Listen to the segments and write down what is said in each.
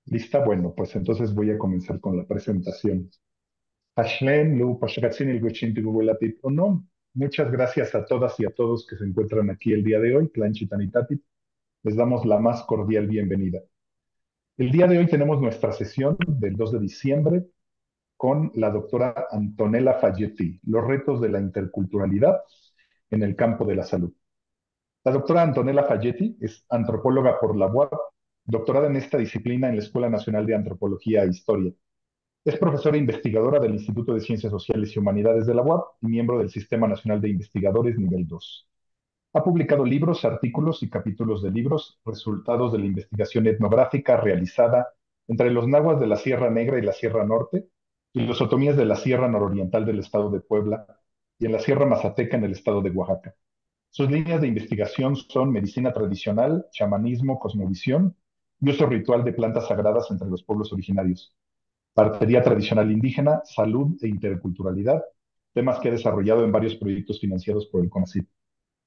Lista, bueno, pues entonces voy a comenzar con la presentación. Ashlen, Lu, Pashakatzin, el Gochin, Tigubuelatit, o no. Muchas gracias a todas y a todos que se encuentran aquí el día de hoy, Tlanchitanitatit. Les damos la más cordial bienvenida. El día de hoy tenemos nuestra sesión del 2 de diciembre con la doctora Antonella Fagetti, los retos de la interculturalidad en el campo de la salud. La doctora Antonella Fagetti es antropóloga por la UAP, doctorada en esta disciplina en la Escuela Nacional de Antropología e Historia. Es profesora e investigadora del Instituto de Ciencias Sociales y Humanidades de la UAP y miembro del Sistema Nacional de Investigadores Nivel 2. Ha publicado libros, artículos y capítulos de libros, resultados de la investigación etnográfica realizada entre los nahuas de la Sierra Negra y la Sierra Norte, y los otomíes de la Sierra Nororiental del estado de Puebla y en la Sierra Mazateca en el estado de Oaxaca. Sus líneas de investigación son medicina tradicional, chamanismo, cosmovisión y uso ritual de plantas sagradas entre los pueblos originarios, partería tradicional indígena, salud e interculturalidad, temas que ha desarrollado en varios proyectos financiados por el CONACYT.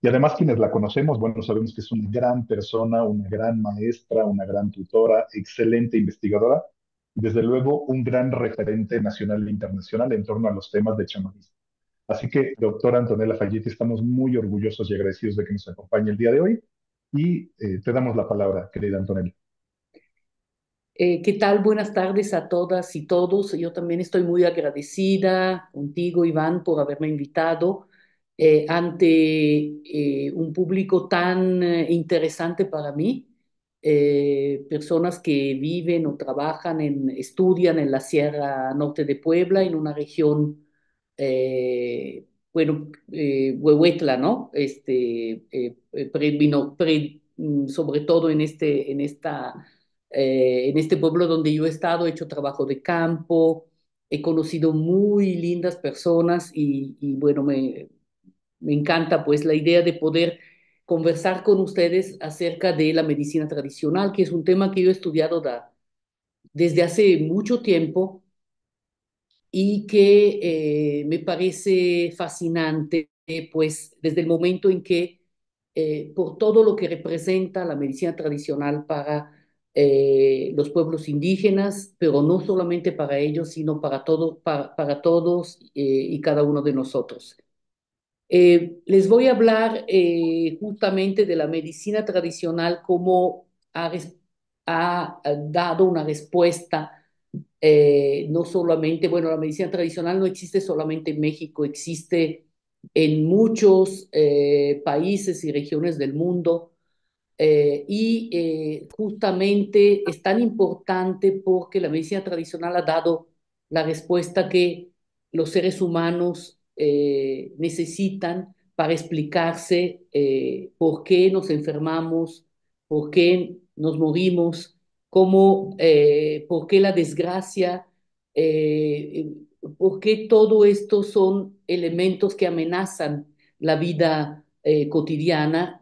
Y además quienes la conocemos, bueno, sabemos que es una gran persona, una gran maestra, una gran tutora, excelente investigadora, y desde luego un gran referente nacional e internacional en torno a los temas de chamanismo. Así que, doctora Antonella Falliti, estamos muy orgullosos y agradecidos de que nos acompañe el día de hoy y te damos la palabra, querida Antonella. ¿Qué tal? Buenas tardes a todas y todos. Yo también estoy muy agradecida contigo, Iván, por haberme invitado ante un público tan interesante para mí. Personas que viven o trabajan estudian en la Sierra Norte de Puebla, en una región, Huehuetla, ¿no? Sobre todo en este pueblo donde yo he estado, he hecho trabajo de campo, he conocido muy lindas personas y bueno, me encanta pues la idea de poder conversar con ustedes acerca de la medicina tradicional, que es un tema que yo he estudiado desde hace mucho tiempo y que me parece fascinante, pues desde el momento en que, por todo lo que representa la medicina tradicional para los pueblos indígenas, pero no solamente para ellos, sino para todos y cada uno de nosotros. Les voy a hablar justamente de la medicina tradicional, cómo ha dado una respuesta no solamente, bueno, la medicina tradicional no existe solamente en México, existe en muchos países y regiones del mundo justamente es tan importante porque la medicina tradicional ha dado la respuesta que los seres humanos necesitan para explicarse por qué nos enfermamos, por qué nos morimos, por qué la desgracia, eh, por qué todo esto son elementos que amenazan la vida cotidiana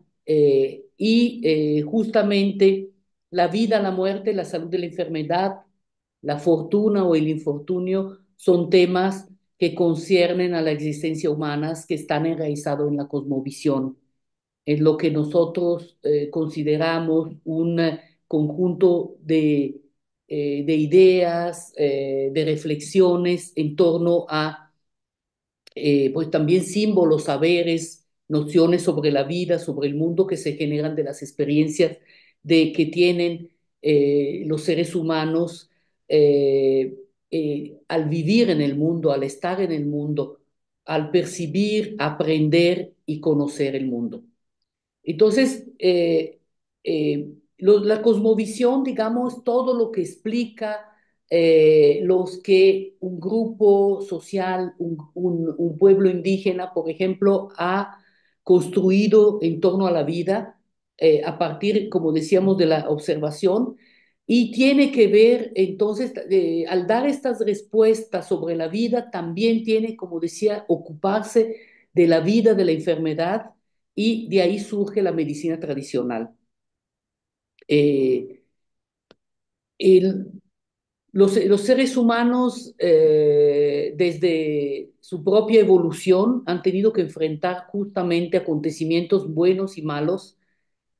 justamente la vida, la muerte, la salud de la enfermedad, la fortuna o el infortunio son temas que conciernen a la existencia humana, que están enraizados en la cosmovisión, en lo que nosotros consideramos un conjunto de ideas, de reflexiones en torno a pues también símbolos, saberes, nociones sobre la vida, sobre el mundo que se generan de las experiencias que tienen los seres humanos al vivir en el mundo, al estar en el mundo, al percibir, aprender y conocer el mundo. Entonces, la cosmovisión, digamos, todo lo que explica los que un grupo social, un pueblo indígena, por ejemplo, ha construido en torno a la vida, a partir, como decíamos, de la observación, y tiene que ver, entonces, al dar estas respuestas sobre la vida, también tiene, como decía, ocuparse de la vida, de la enfermedad y de ahí surge la medicina tradicional. Eh, el- los seres humanos, desde su propia evolución, han tenido que enfrentar justamente acontecimientos buenos y malos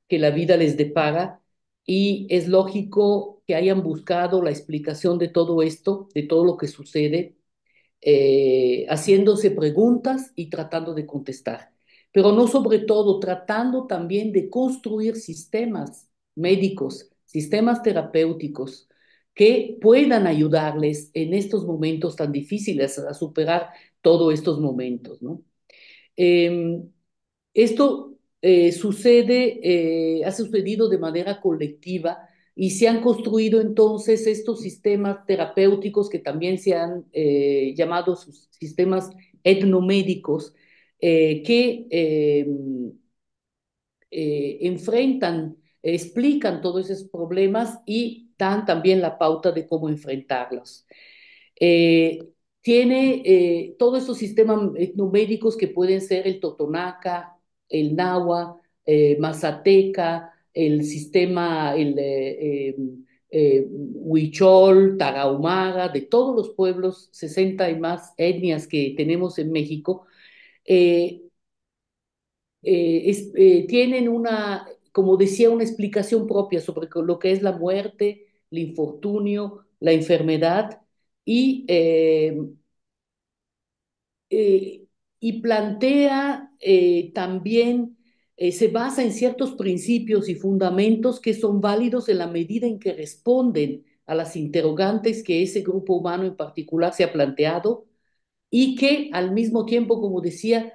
que la vida les depara y es lógico que hayan buscado la explicación de todo esto, de todo lo que sucede, haciéndose preguntas y tratando de contestar. Pero no sobre todo, tratando también de construir sistemas médicos, sistemas terapéuticos que puedan ayudarles en estos momentos tan difíciles a superar todos estos momentos, ¿no? Eh, Esto ha sucedido de manera colectiva y se han construido entonces estos sistemas terapéuticos que también se han llamado sus sistemas etnomédicos que enfrentan, explican todos esos problemas y dan también la pauta de cómo enfrentarlos. Eh, Tiene todos esos sistemas etnomédicos que pueden ser el totonaca, el nahua, mazateca, el sistema, huichol, tarahumara, de todos los pueblos, 60 y más etnias que tenemos en México, eh, tienen una, como decía, una explicación propia sobre lo que es la muerte, el infortunio, la enfermedad y eh, y plantea también, se basa en ciertos principios y fundamentos que son válidos en la medida en que responden a las interrogantes que ese grupo humano en particular se ha planteado y que al mismo tiempo, como decía,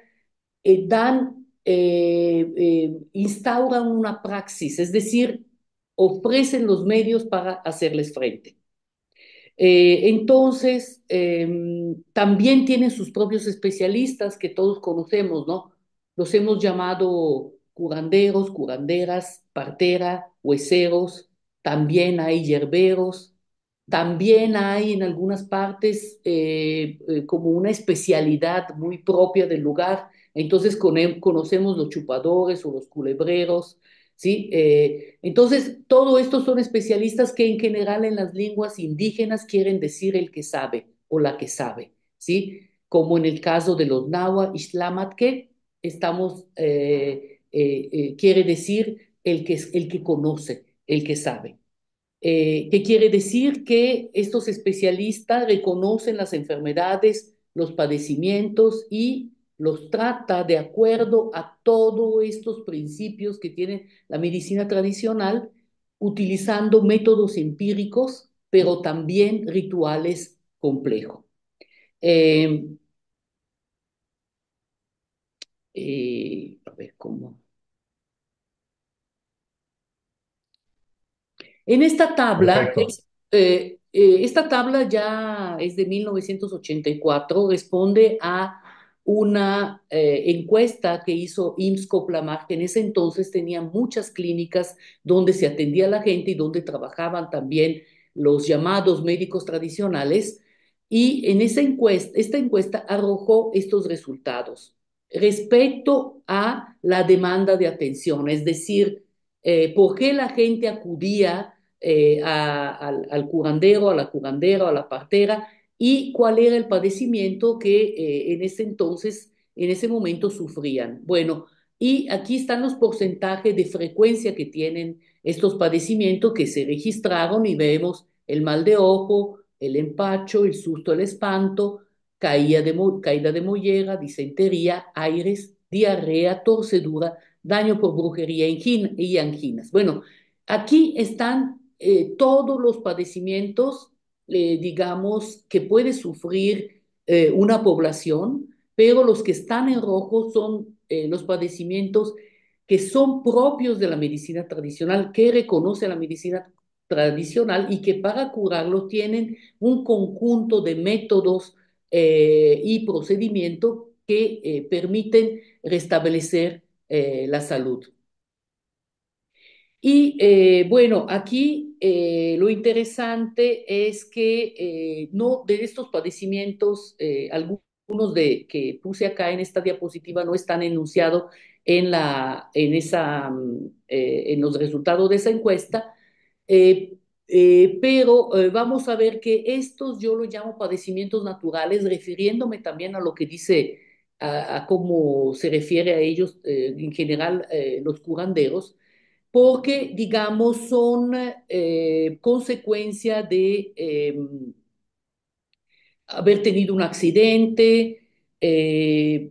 instauran una praxis, es decir, ofrecen los medios para hacerles frente. También tienen sus propios especialistas que todos conocemos, ¿no? Los hemos llamado curanderos, curanderas, partera, hueseros, también hay yerberos, también hay en algunas partes como una especialidad muy propia del lugar. Entonces conocemos los chupadores o los culebreros, ¿sí? Entonces, todo esto son especialistas que en general en las lenguas indígenas quieren decir el que sabe o la que sabe, ¿sí? Como en el caso de los náhuatl, Ixtlamatque, quiere decir el que conoce, el que sabe. ¿Qué quiere decir? Que estos especialistas reconocen las enfermedades, los padecimientos y los trata de acuerdo a todos estos principios que tiene la medicina tradicional, utilizando métodos empíricos, pero también rituales complejos. Eh, a ver cómo. En Perfecto. esta tabla ya es de 1984, responde a una encuesta que hizo IMSS-Coplamar, que en ese entonces tenía muchas clínicas donde se atendía a la gente y donde trabajaban también los llamados médicos tradicionales. Y en esta encuesta arrojó estos resultados respecto a la demanda de atención, es decir, por qué la gente acudía al curandero, a la curandera, a la partera, y cuál era el padecimiento que en ese entonces, en ese momento sufrían. Bueno, y aquí están los porcentajes de frecuencia que tienen estos padecimientos que se registraron y vemos el mal de ojo, el empacho, el susto, el espanto, caída de mollera, disentería, aires, diarrea, torcedura, daño por brujería y anginas. Bueno, aquí están todos los padecimientos, digamos, que puede sufrir una población, pero los que están en rojo son los padecimientos que son propios de la medicina tradicional, que reconoce la medicina tradicional y que para curarlo tienen un conjunto de métodos y procedimientos que permiten restablecer la salud. Y bueno, aquí lo interesante es que no de estos padecimientos, algunos de que puse acá en esta diapositiva no están enunciados en los resultados de esa encuesta, eh, pero vamos a ver que estos yo los llamo padecimientos naturales, refiriéndome también a lo que dice, a cómo se refiere a ellos en general los curanderos porque, digamos, son consecuencia de haber tenido un accidente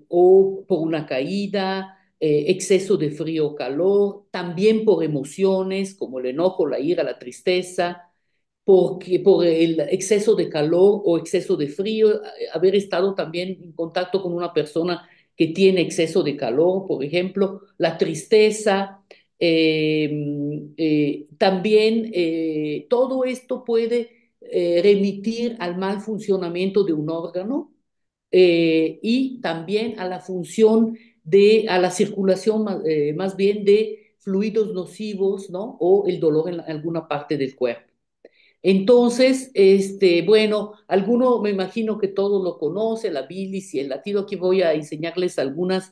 o por una caída, exceso de frío o calor, también por emociones como el enojo, la ira, la tristeza, porque por el exceso de calor o exceso de frío, haber estado también en contacto con una persona que tiene exceso de calor, por ejemplo, la tristeza, también todo esto puede remitir al mal funcionamiento de un órgano y también a la función a la circulación más bien de fluidos nocivos, ¿no? O el dolor en alguna parte del cuerpo. Entonces, bueno, alguno me imagino que todo lo conoce, la bilis y el latido. Aquí voy a enseñarles algunas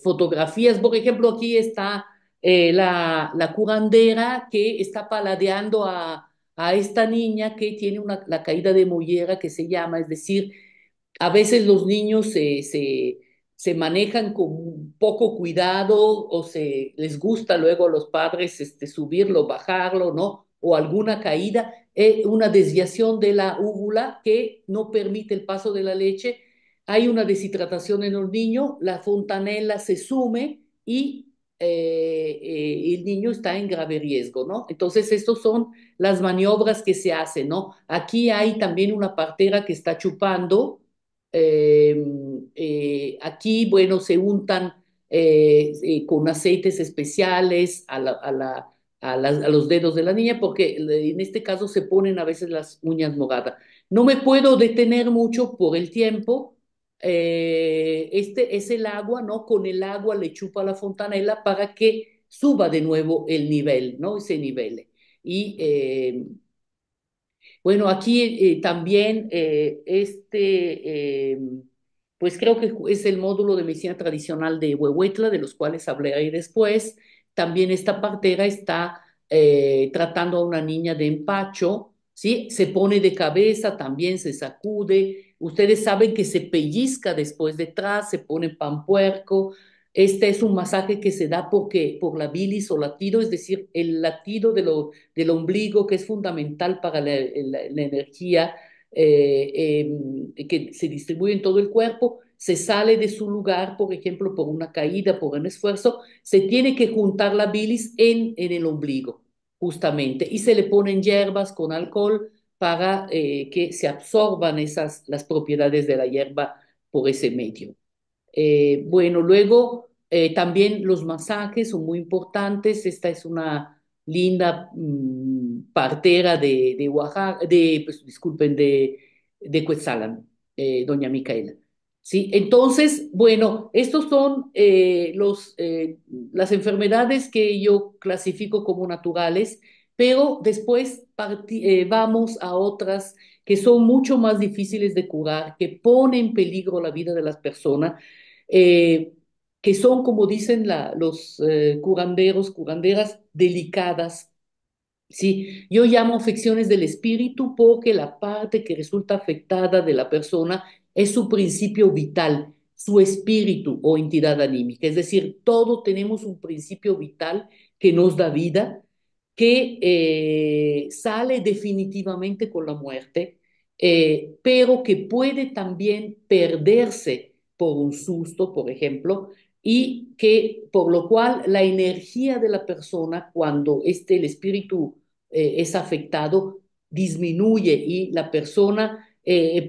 fotografías. Por ejemplo, aquí está la curandera que está paladeando a esta niña que tiene la caída de mollera que se llama, es decir, a veces los niños se manejan con poco cuidado o les gusta luego a los padres subirlo, bajarlo, ¿no? O alguna caída, una desviación de la úvula que no permite el paso de la leche. Hay una deshidratación en el niño, la fontanela se sume y el niño está en grave riesgo, ¿no? Entonces, estas son las maniobras que se hacen, ¿no? Aquí hay también una partera que está chupando. Aquí, bueno, se untan con aceites especiales a los dedos de la niña porque en este caso se ponen a veces las uñas moradas. No me puedo detener mucho por el tiempo. Este es el agua, ¿no? Con el agua le chupa la fontanela para que suba de nuevo el nivel, ¿no? Ese nivel. Y bueno, aquí también pues creo que es el módulo de medicina tradicional de Huehuetla, de los cuales hablaré después. También esta partera está tratando a una niña de empacho, ¿sí? Se pone de cabeza, también se sacude. Ustedes saben que se pellizca después detrás, se pone pan puerco. Este es un masaje que se da por la bilis o latido, es decir, el latido del ombligo, que es fundamental para la energía que se distribuye en todo el cuerpo, se sale de su lugar, por ejemplo, por una caída, por un esfuerzo, se tiene que juntar la bilis en el ombligo, justamente, y se le ponen hierbas con alcohol para que se absorban las propiedades de la hierba por ese medio. Bueno, luego también los masajes son muy importantes. Esta es una linda partera de Oaxaca, pues, disculpen, de Cuetzalan, doña Micaela. ¿Sí? Entonces, bueno, estos son las enfermedades que yo clasifico como naturales, pero después vamos a otras que son mucho más difíciles de curar, que ponen en peligro la vida de las personas eh, que son, como dicen los curanderos, curanderas delicadas. Sí, yo llamo afecciones del espíritu porque la parte que resulta afectada de la persona es su principio vital, su espíritu o entidad anímica. Es decir, todos tenemos un principio vital que nos da vida, que sale definitivamente con la muerte, pero que puede también perderse por un susto, por ejemplo, y que por lo cual la energía de la persona, cuando el espíritu es afectado, disminuye y la persona,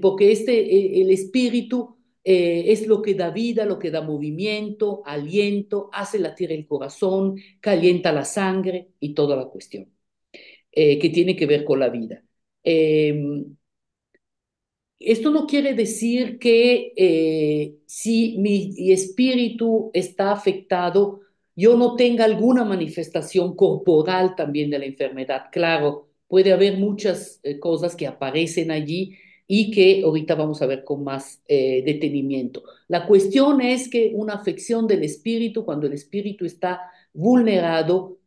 porque el espíritu es lo que da vida, lo que da movimiento, aliento, hace latir el corazón, calienta la sangre y toda la cuestión que tiene que ver con la vida. Esto no quiere decir que si mi espíritu está afectado, yo no tenga alguna manifestación corporal también de la enfermedad. Claro, puede haber muchas cosas que aparecen allí y que ahorita vamos a ver con más detenimiento. La cuestión es que una afección del espíritu, cuando el espíritu está vulnerado,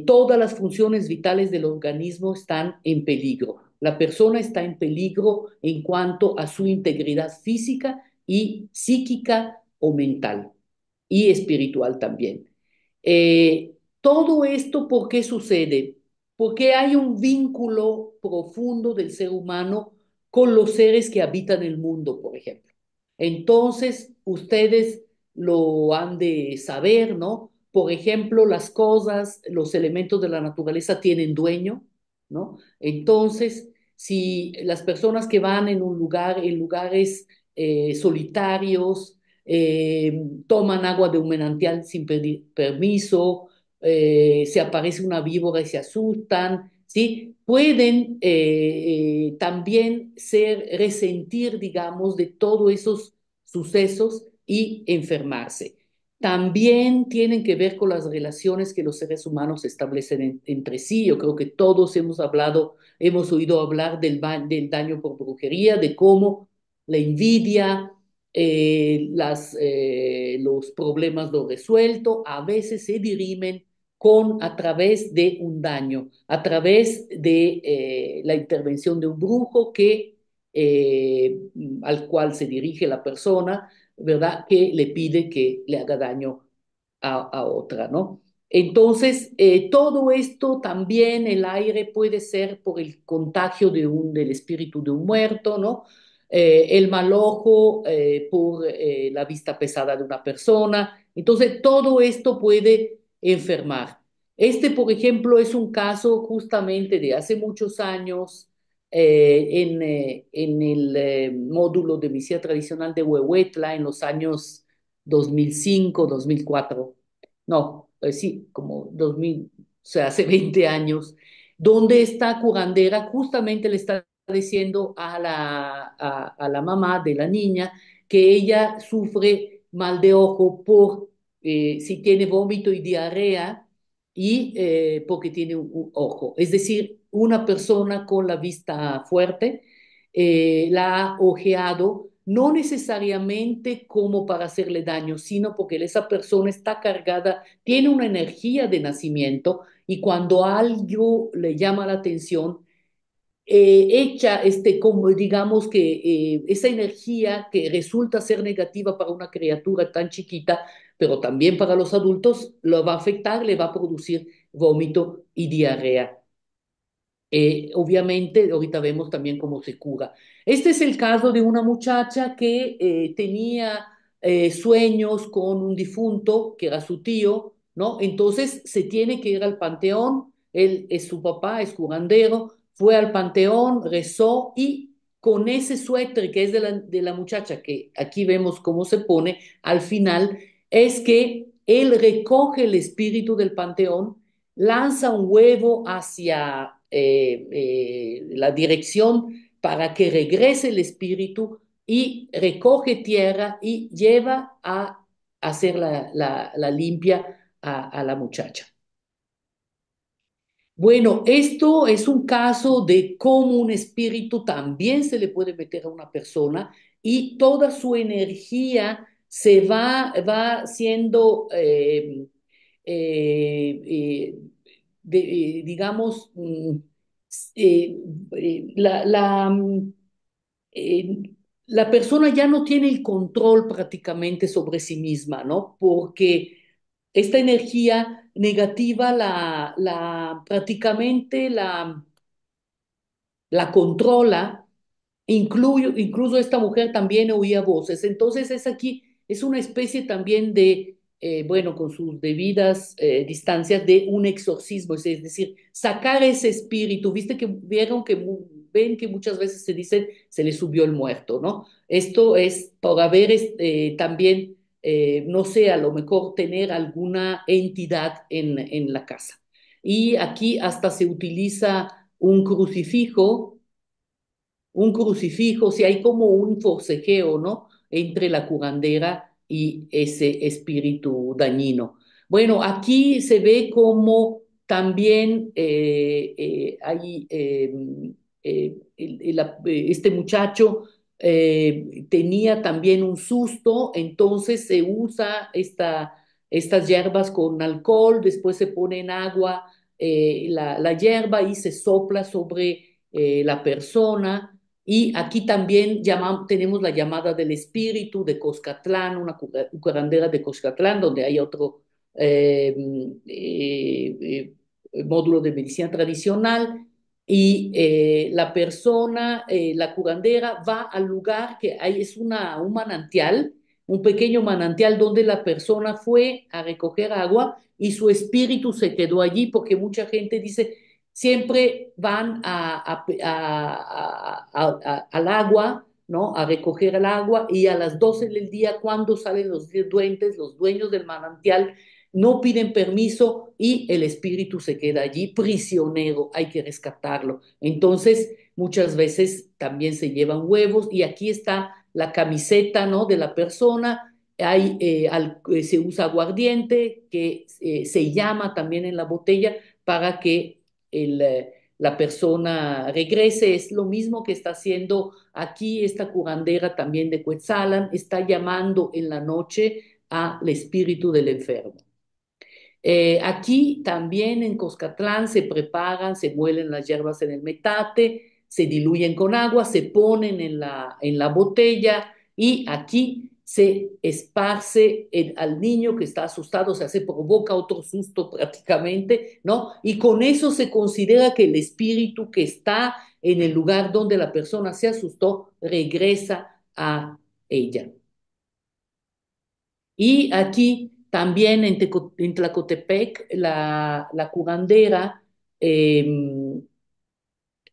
todas las funciones vitales del organismo están en peligro. La persona está en peligro en cuanto a su integridad física y psíquica o mental y espiritual también. Todo esto, ¿por qué sucede? Porque hay un vínculo profundo del ser humano con los seres que habitan el mundo, por ejemplo. Entonces, ustedes lo han de saber, ¿no? Por ejemplo, las cosas, los elementos de la naturaleza tienen dueño, ¿no? Entonces, si las personas que van en un lugar, en lugares solitarios, toman agua de un manantial sin pedir permiso, se aparece una víbora y se asustan, ¿sí? Pueden también resentir, digamos, de todos esos sucesos y enfermarse. También tienen que ver con las relaciones que los seres humanos establecen entre sí. Yo creo que todos hemos hablado, hemos oído hablar del daño por brujería, de cómo la envidia, los problemas no resueltos a veces se dirimen a través de un daño, a través de la intervención de un brujo al cual se dirige la persona, ¿verdad? Que le pide que le haga daño a otra, ¿no? Entonces, todo esto también, el aire puede ser por el contagio del espíritu de un muerto, ¿no? El mal ojo por la vista pesada de una persona. Entonces, todo esto puede enfermar. Este, por ejemplo, es un caso justamente de hace muchos años en el módulo de medicina tradicional de Huehuetla en los años 2005, 2004. No, sí, como 2000, o sea, hace 20 años, donde esta curandera justamente le está diciendo a la mamá de la niña que ella sufre mal de ojo por si tiene vómito y diarrea y porque tiene un ojo. Es decir, una persona con la vista fuerte la ha ojeado, no necesariamente como para hacerle daño, sino porque esa persona está cargada, tiene una energía de nacimiento y cuando algo le llama la atención, echa, como digamos que esa energía que resulta ser negativa para una criatura tan chiquita, pero también para los adultos, lo va a afectar, le va a producir vómito y diarrea. Obviamente, ahorita vemos también cómo se cura. Este es el caso de una muchacha que tenía sueños con un difunto, que era su tío, ¿no? Entonces se tiene que ir al panteón, él es su papá, es curandero, fue al panteón, rezó y con ese suéter que es de la muchacha, que aquí vemos cómo se pone, al final es que él recoge el espíritu del panteón, lanza un huevo hacia la dirección para que regrese el espíritu y recoge tierra y lleva a hacer la limpia a la muchacha. Bueno, esto es un caso de cómo un espíritu también se le puede meter a una persona y toda su energía va siendo, eh, digamos, eh, la, eh, la persona ya no tiene el control prácticamente sobre sí misma, ¿no? Porque esta energía negativa prácticamente la controla, incluso esta mujer también oía voces. Entonces es aquí, es una especie también de, bueno, con sus debidas distancias, de un exorcismo, es decir, sacar ese espíritu. Viste que ven que muchas veces se dice, se le subió el muerto, ¿no? Esto es por haber también, no sé, a lo mejor tener alguna entidad en la casa. Y aquí hasta se utiliza un crucifijo, si hay como un forcejeo, ¿no? Entre la curandera y ese espíritu dañino. Bueno, aquí se ve como también hay este muchacho tenía también un susto, entonces se usa estas hierbas con alcohol, después se pone en agua la hierba y se sopla sobre la persona. Y aquí también tenemos la llamada del espíritu de Coscatlán, una curandera de Coscatlán, donde hay otro módulo de medicina tradicional y la persona, la curandera, va al lugar que hay, es un manantial, un pequeño manantial donde la persona fue a recoger agua y su espíritu se quedó allí porque mucha gente dice, siempre van al agua, ¿no? A recoger el agua y a las 12 del día, cuando salen los duendes, los dueños del manantial, no piden permiso y el espíritu se queda allí prisionero, hay que rescatarlo. Entonces, muchas veces también se llevan huevos y aquí está la camiseta, ¿no? De la persona. Se usa aguardiente que se llama también en la botella para que la persona regrese. Es lo mismo que está haciendo aquí esta curandera también de Cuetzalan, está llamando en la noche al espíritu del enfermo. Aquí también en Coscatlán se preparan, se muelen las hierbas en el metate, se diluyen con agua, se ponen en la botella y aquí se esparce al niño que está asustado, o sea, se provoca otro susto prácticamente, ¿no? Y con eso se considera que el espíritu que está en el lugar donde la persona se asustó regresa a ella. Y aquí también en Tlacotepec, la curandera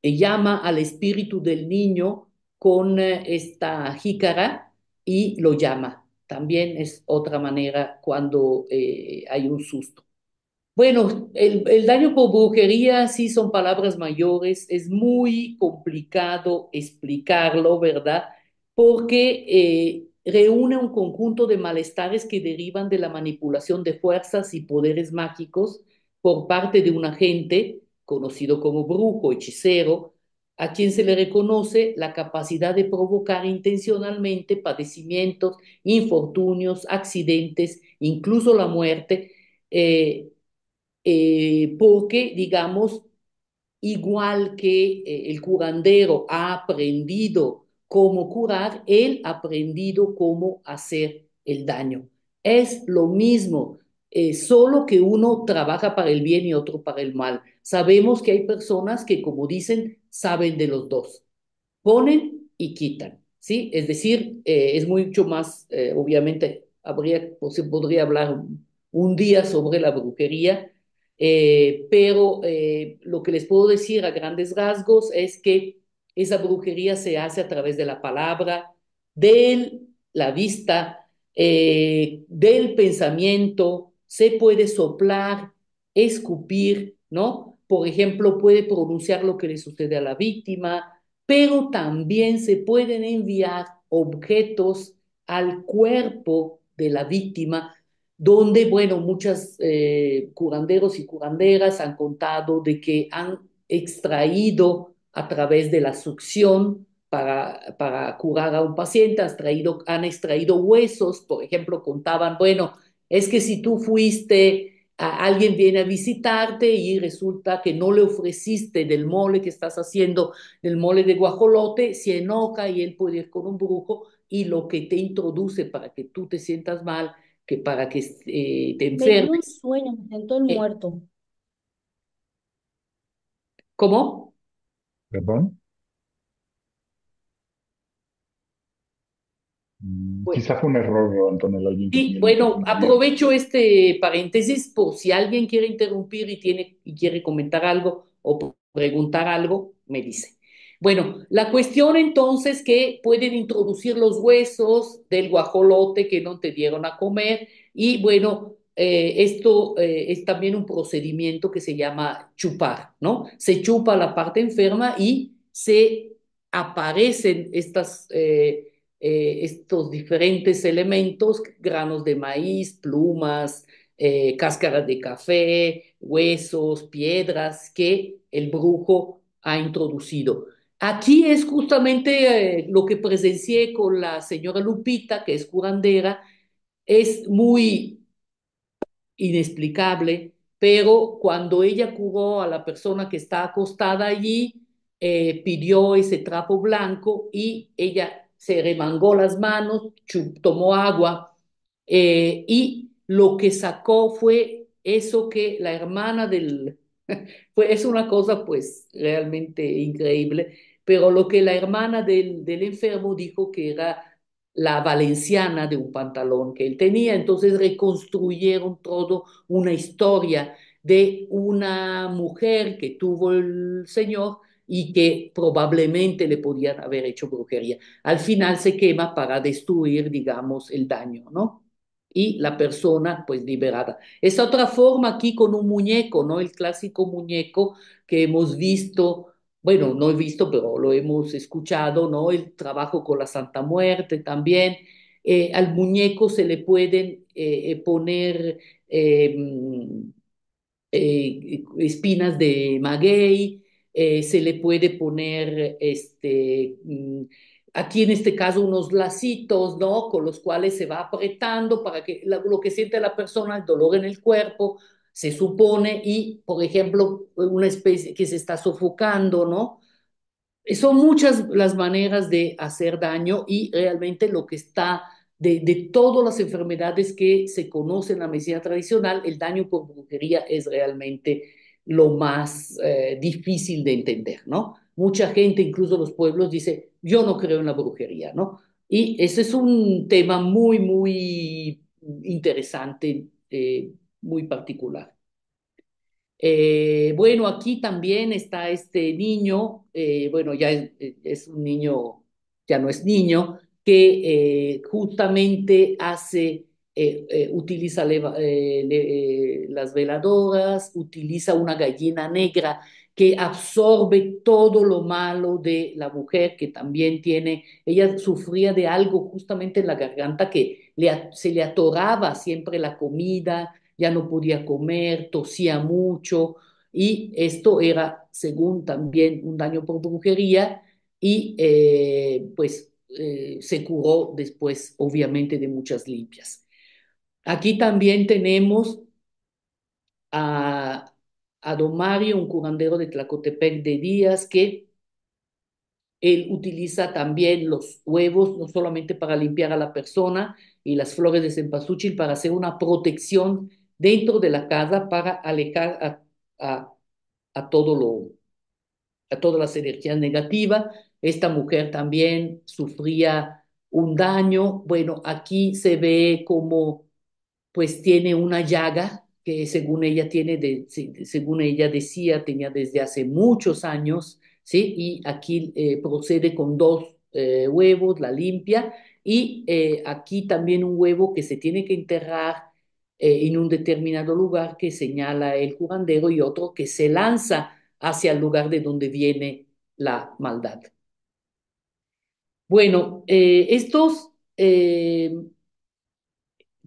llama al espíritu del niño con esta jícara y lo llama. También es otra manera cuando hay un susto. Bueno, el daño por brujería sí son palabras mayores, es muy complicado explicarlo, ¿verdad? Porque reúne un conjunto de malestares que derivan de la manipulación de fuerzas y poderes mágicos por parte de un agente conocido como brujo, hechicero, a quien se le reconoce la capacidad de provocar intencionalmente padecimientos, infortunios, accidentes, incluso la muerte. Porque, digamos, igual que el curandero ha aprendido cómo curar, él ha aprendido cómo hacer el daño. Es lo mismo, solo que uno trabaja para el bien y otro para el mal. Sabemos que hay personas que, como dicen, saben de los dos, ponen y quitan, ¿sí? Es decir, es mucho más, obviamente, se podría hablar un día sobre la brujería, pero lo que les puedo decir a grandes rasgos es que esa brujería se hace a través de la palabra, de la vista, del pensamiento, se puede soplar, escupir, ¿no? Por ejemplo, puede pronunciar lo que le sucede a la víctima, pero también se pueden enviar objetos al cuerpo de la víctima, donde, bueno, muchas curanderos y curanderas han contado de que han extraído a través de la succión para curar a un paciente, han extraído huesos, por ejemplo, contaban, bueno, es que si tú fuiste alguien viene a visitarte y resulta que no le ofreciste del mole que estás haciendo, del mole de guajolote, se enoja y él puede ir con un brujo y lo que te introduce para que tú te sientas mal, que para que te Me dio un enfermes. sueño, me siento el Eh, muerto. ¿Cómo? ¿Perdón? Bueno, Quizá fue un error, Antonella, alguien que sí, tenía el bueno, micrófono abierto. aprovecho este paréntesis por si alguien quiere interrumpir y quiere comentar algo o preguntar algo, me dice. Bueno, la cuestión entonces que pueden introducir los huesos del guajolote que no te dieron a comer y bueno, esto es también un procedimiento que se llama chupar, ¿no? Se chupa la parte enferma y se aparecen estos diferentes elementos, granos de maíz, plumas, cáscaras de café, huesos, piedras que el brujo ha introducido. Aquí es justamente lo que presencié con la señora Lupita, que es curandera, es muy inexplicable, pero cuando ella curó a la persona que está acostada allí, pidió ese trapo blanco y ella se remangó las manos, tomó agua y lo que sacó fue eso que la hermana del... es una cosa pues realmente increíble, pero lo que la hermana del enfermo dijo que era la valenciana de un pantalón que él tenía, entonces reconstruyeron todo una historia de una mujer que tuvo el señor y que probablemente le podían haber hecho brujería. Al final se quema para destruir, digamos, el daño, ¿no? Y la persona, pues, liberada. Es otra forma aquí con un muñeco, ¿no? El clásico muñeco que hemos visto, bueno, no he visto, pero lo hemos escuchado, ¿no? El trabajo con la Santa Muerte también. Al muñeco se le pueden poner eh, espinas de maguey, se le puede poner aquí en este caso unos lacitos, ¿no? Con los cuales se va apretando para que lo que siente la persona, el dolor en el cuerpo, se supone, y por ejemplo, una especie que se está sofocando, ¿no? Son muchas las maneras de hacer daño y realmente lo que está de todas las enfermedades que se conocen en la medicina tradicional, el daño por brujería es realmente lo más difícil de entender, ¿no? Mucha gente, incluso los pueblos, dice, yo no creo en la brujería, ¿no? Y ese es un tema muy, muy interesante, muy particular. Bueno, aquí también está este niño, bueno, ya es un niño, ya no es niño, que justamente utiliza las veladoras, utiliza una gallina negra que absorbe todo lo malo de la mujer que también tiene, ella sufría de algo justamente en la garganta que se le atoraba siempre la comida, ya no podía comer, tosía mucho y esto era, según también, un daño por brujería y se curó después, obviamente, de muchas limpias. Aquí también tenemos a, a don Mario, un curandero de Tlacotepec de Díaz, que él utiliza también los huevos, no solamente para limpiar a la persona y las flores de cempasúchil, para hacer una protección dentro de la casa para alejar a, a todo a todas las energías negativas. Esta mujer también sufría un daño. Bueno, aquí se ve como pues tiene una llaga que según ella según ella decía, tenía desde hace muchos años, ¿sí? Y aquí procede con dos huevos, la limpia, y aquí también un huevo que se tiene que enterrar en un determinado lugar que señala el curandero y otro que se lanza hacia el lugar de donde viene la maldad. Bueno, estos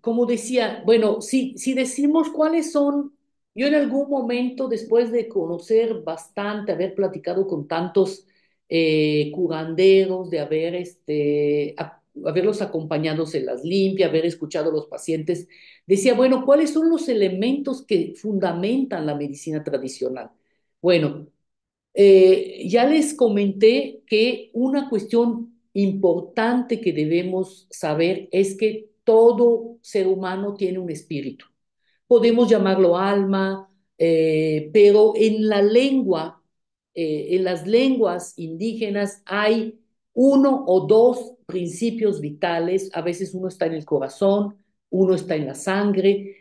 como decía, bueno, si decimos cuáles son, yo en algún momento, después de conocer bastante, haber platicado con tantos curanderos, de haberlos acompañado en las limpias, haber escuchado a los pacientes, decía, bueno, ¿cuáles son los elementos que fundamentan la medicina tradicional? Bueno, ya les comenté que una cuestión importante que debemos saber es que todo ser humano tiene un espíritu. Podemos llamarlo alma, pero en la lengua, en las lenguas indígenas hay uno o dos principios vitales. A veces uno está en el corazón, uno está en la sangre,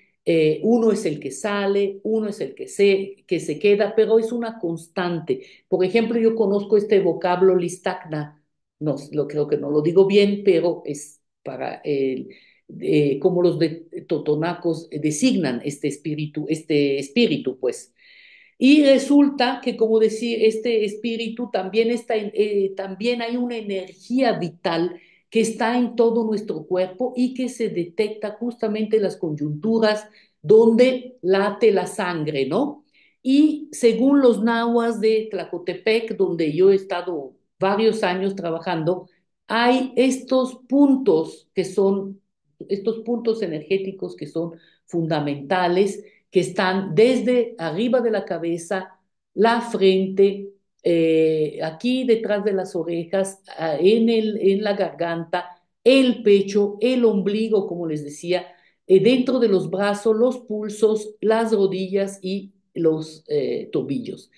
uno es el que sale, uno es el que se queda, pero es una constante. Por ejemplo, yo conozco este vocablo listacna, no, lo creo que no lo digo bien, pero es para cómo los de totonacos designan este espíritu, pues. Y resulta que, como decir, este espíritu también también hay una energía vital que está en todo nuestro cuerpo y que se detecta justamente en las coyunturas donde late la sangre, ¿no? Y según los nahuas de Tlacotepec, donde yo he estado varios años trabajando, hay estos puntos energéticos que son fundamentales, que están desde arriba de la cabeza, la frente, aquí detrás de las orejas, en la garganta, el pecho, el ombligo, como les decía, dentro de los brazos, los pulsos, las rodillas y los tobillos.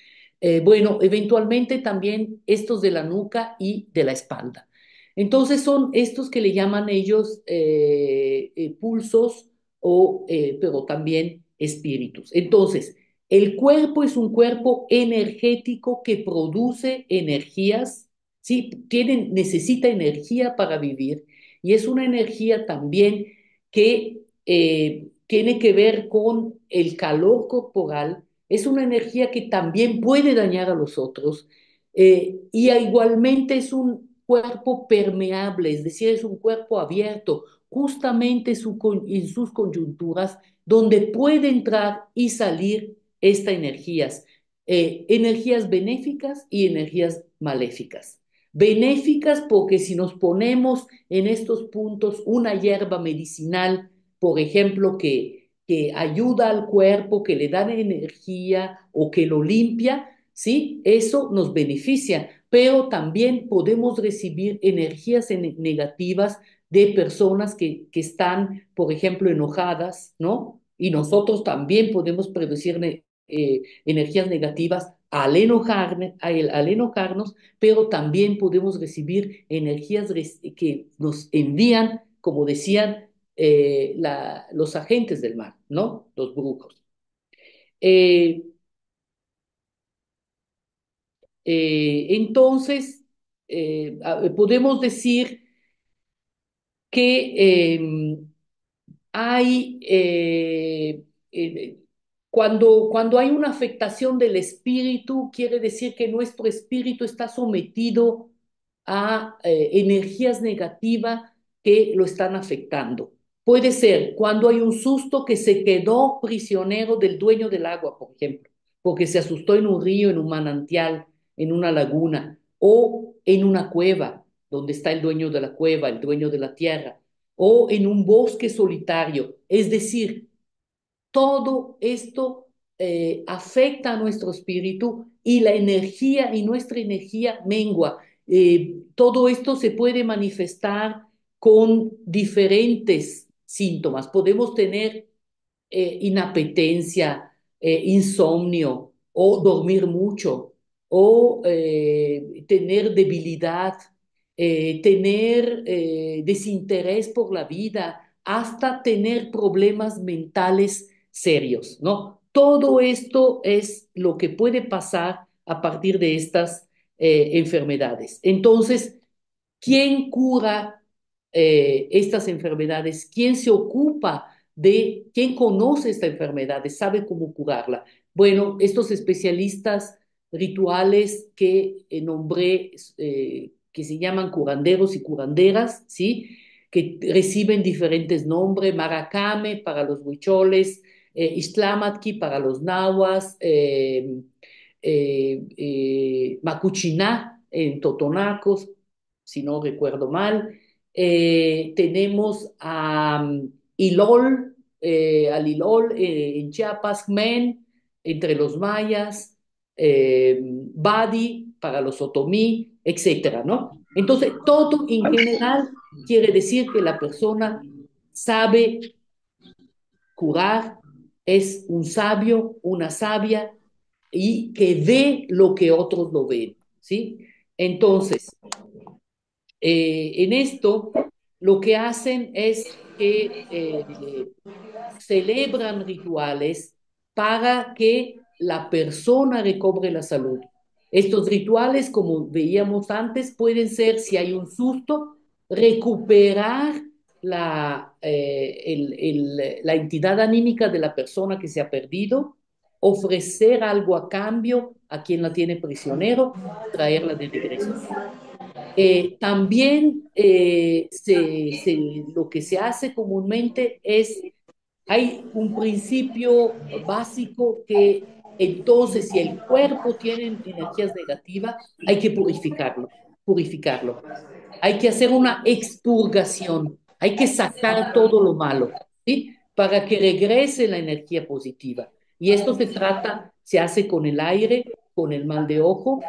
Bueno, eventualmente también estos de la nuca y de la espalda. Entonces son estos que le llaman ellos pulsos pero también espíritus. Entonces, el cuerpo es un cuerpo energético que produce energías, ¿sí? Necesita energía para vivir y es una energía también que tiene que ver con el calor corporal, es una energía que también puede dañar a los otros y igualmente es un cuerpo permeable, es decir, es un cuerpo abierto, justamente en sus coyunturas, donde puede entrar y salir estas energías, energías benéficas y energías maléficas. Benéficas porque si nos ponemos en estos puntos una hierba medicinal, por ejemplo, que ayuda al cuerpo, que le da energía o que lo limpia, ¿sí? Eso nos beneficia, pero también podemos recibir energías negativas de personas que están, por ejemplo, enojadas, ¿no? Y nosotros también podemos producir energías negativas al enojarnos, pero también podemos recibir energías que nos envían, como decían los agentes del mal, ¿no? Los brujos. Eh, entonces, podemos decir que hay, cuando hay una afectación del espíritu, quiere decir que nuestro espíritu está sometido a energías negativas que lo están afectando. Puede ser cuando hay un susto que se quedó prisionero del dueño del agua, por ejemplo, porque se asustó en un río, en un manantial, en una laguna o en una cueva, donde está el dueño de la cueva, el dueño de la tierra o en un bosque solitario. Es decir, todo esto afecta a nuestro espíritu y la energía y nuestra energía mengua. Todo esto se puede manifestar con diferentes síntomas. Podemos tener inapetencia, insomnio o dormir mucho o tener debilidad, tener desinterés por la vida, hasta tener problemas mentales serios, ¿no? Todo esto es lo que puede pasar a partir de estas enfermedades. Entonces, ¿quién cura estas enfermedades? ¿Quién se ocupa quién conoce esta enfermedad, sabe cómo curarla? Bueno, estos especialistas rituales que nombré, que se llaman curanderos y curanderas, ¿sí? Que reciben diferentes nombres: Maracame para los huicholes, Ixtlamatki para los nahuas, Macuchiná en Totonacos, si no recuerdo mal. Tenemos a Ilol, al Ilol en Chiapas, Xmen, entre los mayas, Badi para los otomí, etcétera, ¿no? Entonces, todo en general quiere decir que la persona sabe curar, es un sabio, una sabia y que ve lo que otros no ven, ¿sí? Entonces, en esto lo que hacen es que celebran rituales para que la persona recobre la salud. Estos rituales, como veíamos antes, pueden ser, si hay un susto, recuperar la entidad anímica de la persona que se ha perdido, ofrecer algo a cambio a quien la tiene prisionero, traerla de regreso. También lo que se hace comúnmente es, hay un principio básico que entonces si el cuerpo tiene energías negativas, hay que purificarlo. Hay que hacer una expurgación, hay que sacar todo lo malo, ¿sí? Para que regrese la energía positiva. Y esto se hace con el aire, con el mal de ojo,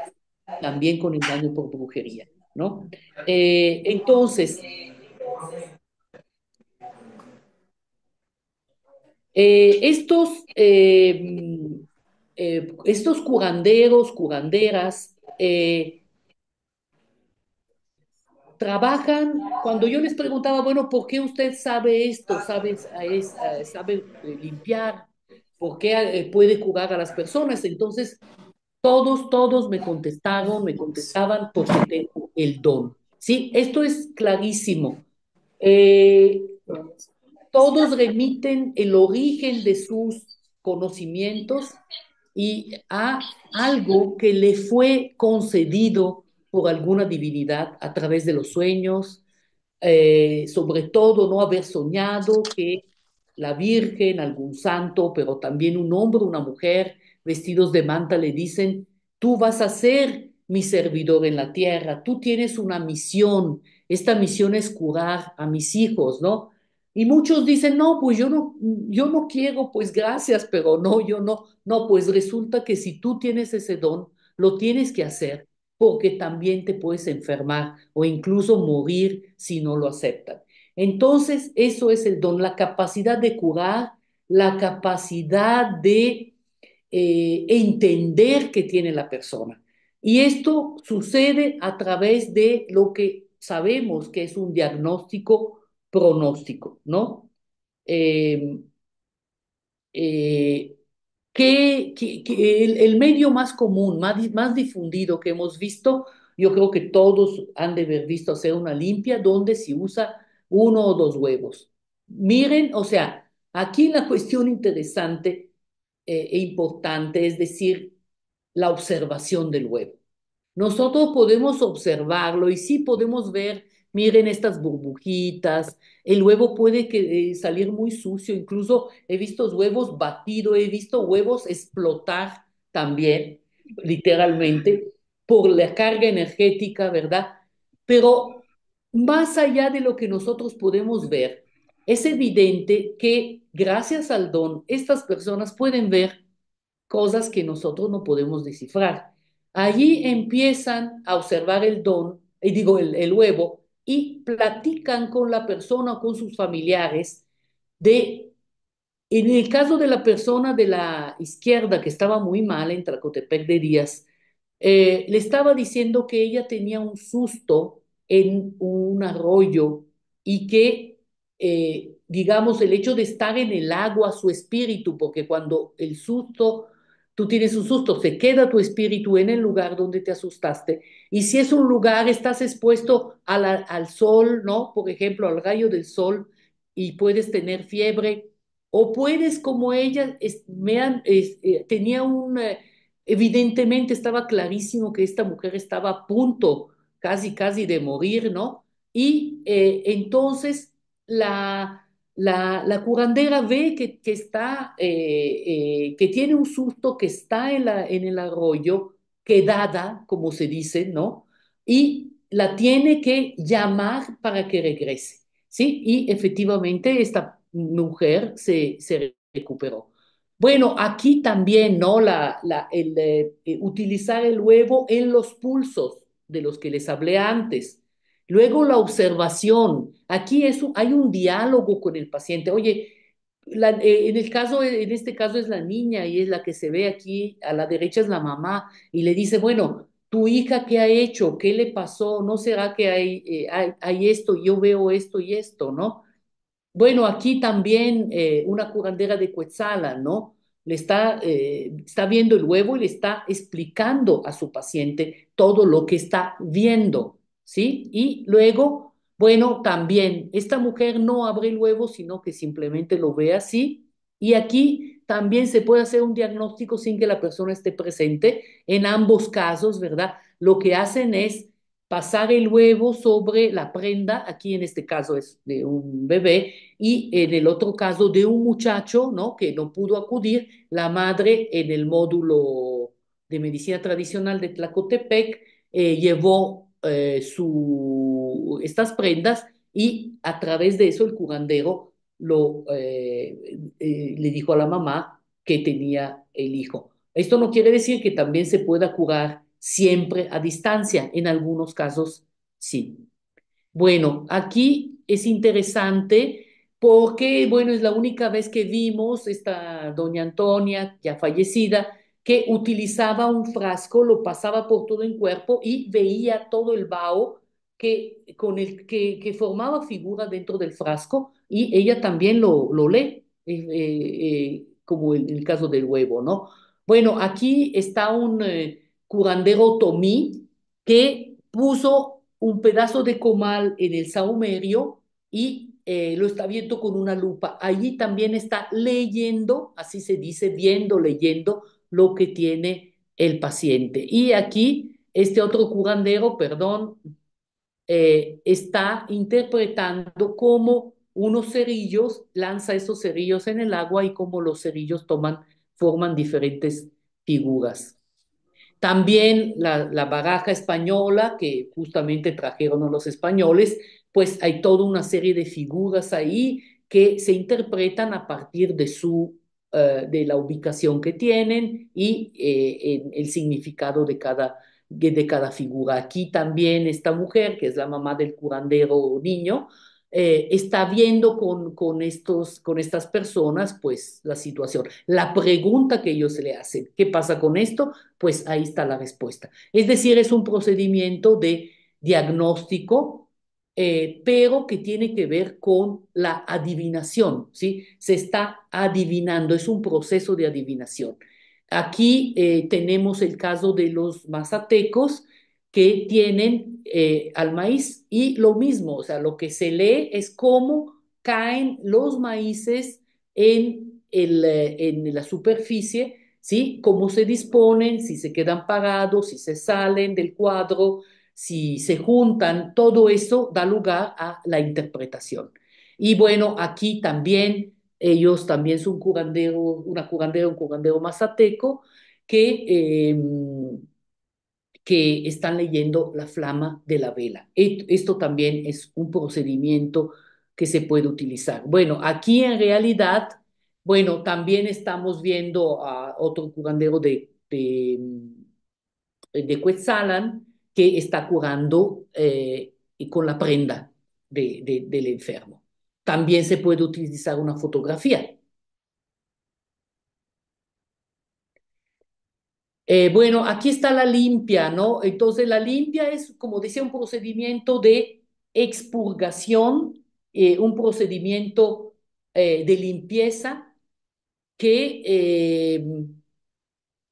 también con el daño por brujería, ¿no? Entonces, Estos, estos curanderos, curanderas, trabajan, cuando yo les preguntaba, bueno, ¿por qué usted sabe esto? ¿Sabe limpiar? ¿Por qué puede curar a las personas? Entonces, todos me contestaban porque tengo el don. Sí, esto es clarísimo. Eh, Todos remiten el origen de sus conocimientos y a algo que le fue concedido por alguna divinidad a través de los sueños, sobre todo no haber soñado que la Virgen, algún santo, pero también un hombre, una mujer, vestidos de manta, le dicen, tú vas a ser mi servidor en la tierra, tú tienes una misión, esta misión es curar a mis hijos, ¿no? Y muchos dicen, no, pues yo no quiero, pues gracias, pero no, yo no, no, pues resulta que si tú tienes ese don, lo tienes que hacer porque también te puedes enfermar o incluso morir si no lo aceptan. Entonces, eso es el don, la capacidad de curar, la capacidad de entender que tiene la persona. Y esto sucede a través de lo que sabemos que es un diagnóstico pronóstico, ¿no? Eh, eh, que el medio más común, más difundido que hemos visto, yo creo que todos han de haber visto hacer una limpia donde se usa uno o dos huevos. Miren, o sea, aquí la cuestión interesante e importante es decir, la observación del huevo. Nosotros podemos observarlo y sí podemos ver, miren estas burbujitas, el huevo puede salir muy sucio, incluso he visto huevos batidos, he visto huevos explotar también, literalmente, por la carga energética, ¿verdad? Pero más allá de lo que nosotros podemos ver, es evidente que gracias al don, estas personas pueden ver cosas que nosotros no podemos descifrar. Allí empiezan a observar el don, digo, el huevo, y platican con la persona o con sus familiares de, en el caso de la persona de la izquierda que estaba muy mal en Tlacotepec de Díaz, le estaba diciendo que ella tenía un susto en un arroyo y que, digamos, el hecho de estar en el agua, su espíritu, porque cuando el susto, tú tienes un susto, se queda tu espíritu en el lugar donde te asustaste. Y si es un lugar, estás expuesto al sol, ¿no? Por ejemplo, al rayo del sol y puedes tener fiebre. O puedes, como ella, tenía evidentemente estaba clarísimo que esta mujer estaba a punto casi de morir, ¿no? Y entonces la curandera ve que está, que tiene un susto, que está en el arroyo, quedada, como se dice, ¿no? Y la tiene que llamar para que regrese, ¿sí? Y efectivamente esta mujer se recuperó. Bueno, aquí también, ¿no? Utilizar el huevo en los pulsos de los que les hablé antes. Luego la observación. Aquí hay un diálogo con el paciente. Oye, en este caso es la niña y es la que se ve aquí, a la derecha es la mamá, y le dice, bueno, tu hija, ¿qué ha hecho? ¿Qué le pasó? ¿No será que hay esto? Yo veo esto y esto, ¿no? Bueno, aquí también una curandera de Cuetzala, ¿no? Está viendo el huevo y le está explicando a su paciente todo lo que está viendo, ¿sí? Y luego, bueno, también esta mujer no abre el huevo, sino que simplemente lo ve así. Y aquí también se puede hacer un diagnóstico sin que la persona esté presente. En ambos casos, ¿verdad? Lo que hacen es pasar el huevo sobre la prenda, aquí en este caso es de un bebé, y en el otro caso de un muchacho, ¿no? Que no pudo acudir, la madre en el módulo de medicina tradicional de Tlacotepec llevó estas prendas y a través de eso el curandero le dijo a la mamá que tenía el hijo. Esto no quiere decir que también se pueda curar siempre a distancia, en algunos casos sí. Bueno, aquí es interesante porque, bueno, es la única vez que vimos esta doña Antonia, ya fallecida, que utilizaba un frasco, lo pasaba por todo el cuerpo y veía todo el vaho con el que formaba figura dentro del frasco y ella también lo lee, como en el caso del huevo, ¿no? Bueno, aquí está un curandero otomí que puso un pedazo de comal en el sahumerio y lo está viendo con una lupa. Allí también está leyendo, así se dice, viendo, leyendo lo que tiene el paciente. Y aquí este otro curandero, perdón, está interpretando cómo unos cerillos, lanza esos cerillos en el agua y cómo los cerillos forman diferentes figuras. También la baraja española, que justamente trajeron a los españoles, pues hay toda una serie de figuras ahí que se interpretan a partir de la ubicación que tienen y el significado de cada figura. Aquí también esta mujer, que es la mamá del curandero niño, está viendo con estas personas, pues, la situación. La pregunta que ellos le hacen, ¿qué pasa con esto? Pues ahí está la respuesta. Es decir, es un procedimiento de diagnóstico, pero que tiene que ver con la adivinación, ¿sí? Se está adivinando, es un proceso de adivinación. Aquí tenemos el caso de los mazatecos que tienen al maíz y lo mismo, o sea, lo que se lee es cómo caen los maíces en la superficie, ¿sí? Cómo se disponen, si se quedan parados, si se salen del cuadro, si se juntan, todo eso da lugar a la interpretación. Y bueno, aquí también ellos también son un curandero mazateco que, que están leyendo la flama de la vela. Esto también es un procedimiento que se puede utilizar. Bueno, aquí en realidad, bueno, también estamos viendo a otro curandero de Quetzalan que está curando con la prenda del enfermo. También se puede utilizar una fotografía. Bueno, aquí está la limpia, ¿no? Entonces, la limpia es, como decía, un procedimiento de expurgación, un procedimiento de limpieza que,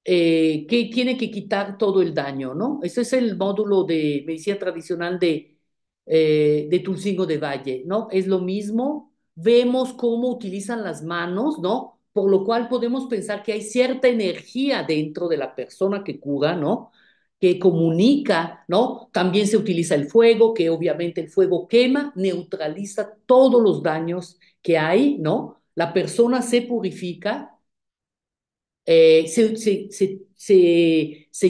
que tiene que quitar todo el daño, ¿no? Ese es el módulo de medicina tradicional de Tulcingo de Valle, ¿no? Es lo mismo, vemos cómo utilizan las manos, ¿no? Por lo cual podemos pensar que hay cierta energía dentro de la persona que cura, ¿no? Que comunica, ¿no? También se utiliza el fuego, que obviamente el fuego quema, neutraliza todos los daños que hay, ¿no? La persona se purifica, se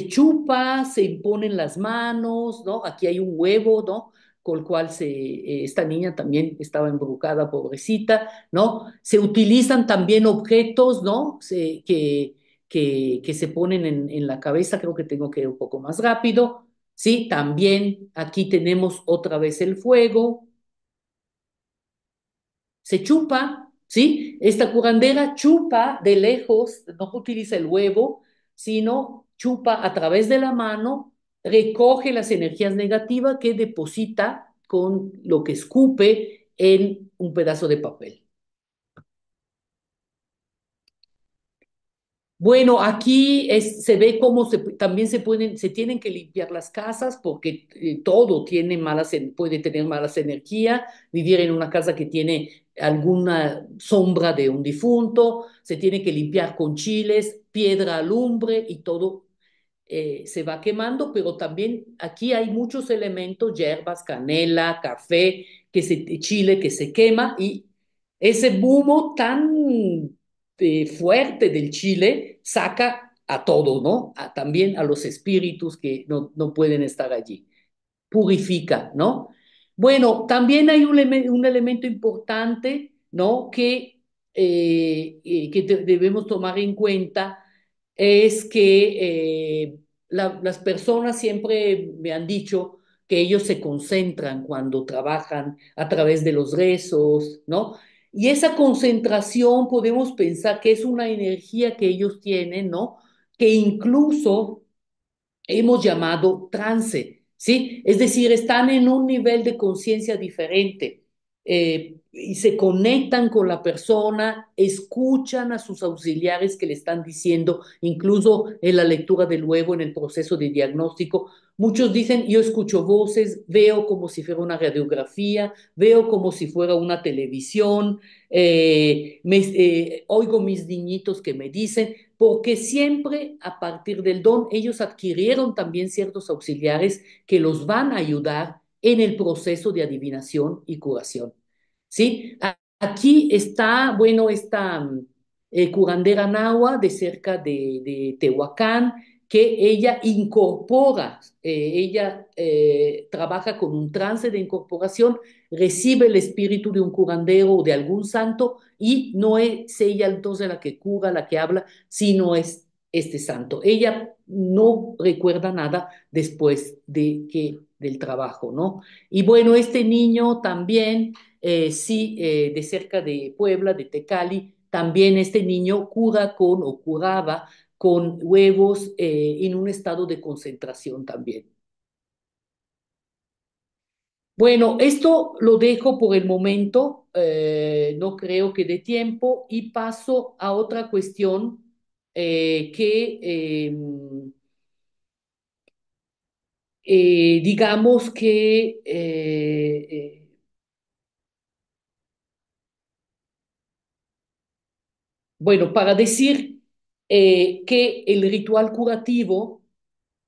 chupa, se imponen las manos, ¿no? Aquí hay un huevo, ¿no? Con el cual esta niña también estaba embrujada, pobrecita, ¿no? Se utilizan también objetos, ¿no? Que se ponen en la cabeza, creo que tengo que ir un poco más rápido, ¿sí? También aquí tenemos otra vez el fuego, se chupa, ¿sí? Esta curandera chupa de lejos, no utiliza el huevo, sino chupa a través de la mano, recoge las energías negativas que deposita con lo que escupe en un pedazo de papel. Bueno, aquí se ve cómo también se tienen que limpiar las casas porque todo tiene puede tener malas energías. Vivir en una casa que tiene alguna sombra de un difunto, se tiene que limpiar con chiles, piedra alumbre y todo se va quemando, pero también aquí hay muchos elementos, hierbas, canela, café, chile que se quema y ese humo tan fuerte del chile saca a todo, ¿no? También a los espíritus que no pueden estar allí. Purifica, ¿no? Bueno, también hay un elemento importante, ¿no? Que debemos tomar en cuenta es que las personas siempre me han dicho que ellos se concentran cuando trabajan a través de los rezos, ¿no? Y esa concentración podemos pensar que es una energía que ellos tienen, ¿no? Que incluso hemos llamado trance, ¿sí? Es decir, están en un nivel de conciencia diferente y se conectan con la persona, escuchan a sus auxiliares que le están diciendo, incluso en la lectura del huevo, en el proceso de diagnóstico. Muchos dicen, yo escucho voces, veo como si fuera una radiografía, veo como si fuera una televisión, oigo mis niñitos que me dicen, porque siempre a partir del don ellos adquirieron también ciertos auxiliares que los van a ayudar en el proceso de adivinación y curación. ¿Sí? Aquí está, bueno, esta curandera nahua de cerca de Tehuacán, que ella incorpora, ella trabaja con un trance de incorporación, recibe el espíritu de un curandero o de algún santo y no es ella entonces la que cura, la que habla, sino es este santo. Ella no recuerda nada después del trabajo, ¿no? Y bueno, este niño también, sí, de cerca de Puebla, de Tecali, también este niño cura con o curaba con huevos en un estado de concentración también. Bueno, esto lo dejo por el momento, no creo que dé tiempo y paso a otra cuestión que digamos que, bueno, para decir que el ritual curativo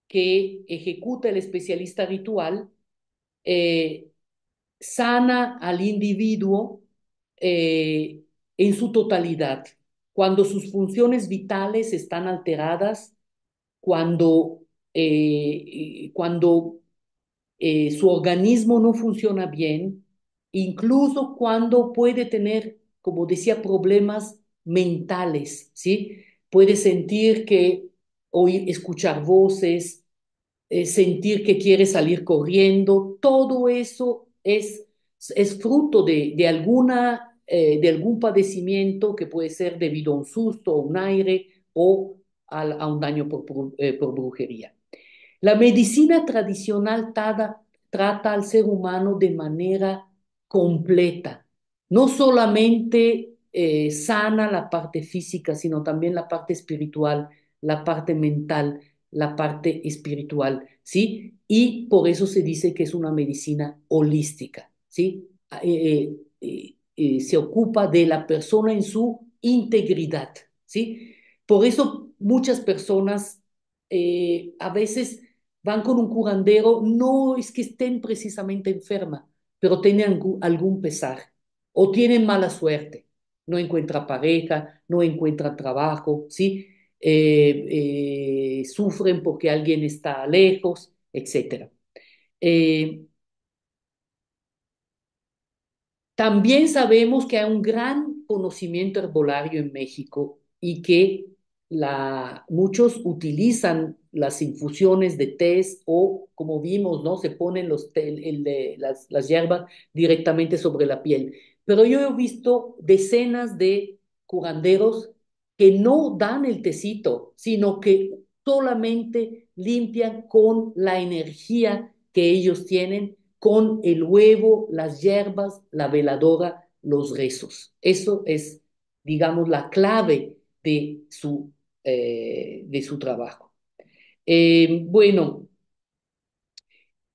que ejecuta el especialista ritual eh, sana al individuo en su totalidad, cuando sus funciones vitales están alteradas, cuando su organismo no funciona bien, incluso cuando puede tener, como decía, problemas mentales, ¿sí? Puede sentir que oír, escuchar voces, sentir que quiere salir corriendo, todo eso es fruto de algún padecimiento que puede ser debido a un susto, a un aire o a un daño por brujería. La medicina tradicional trata al ser humano de manera completa. No solamente sana la parte física, sino también la parte espiritual, la parte mental, la parte espiritual, ¿sí? Y por eso se dice que es una medicina holística, ¿sí? Se ocupa de la persona en su integridad, ¿sí? Por eso muchas personas a veces van con un curandero, no es que estén precisamente enferma, pero tienen algún pesar o tienen mala suerte. No encuentra pareja, no encuentra trabajo, ¿sí? Sufren porque alguien está lejos, etcétera. Eh, También sabemos que hay un gran conocimiento herbolario en México y que muchos utilizan las infusiones de tés o, como vimos, ¿no? Se ponen las hierbas directamente sobre la piel. Pero yo he visto decenas de curanderos que no dan el tecito, sino que solamente limpian con la energía que ellos tienen con el huevo, las hierbas, la veladora, los rezos. Eso es, digamos, la clave de su trabajo. Bueno,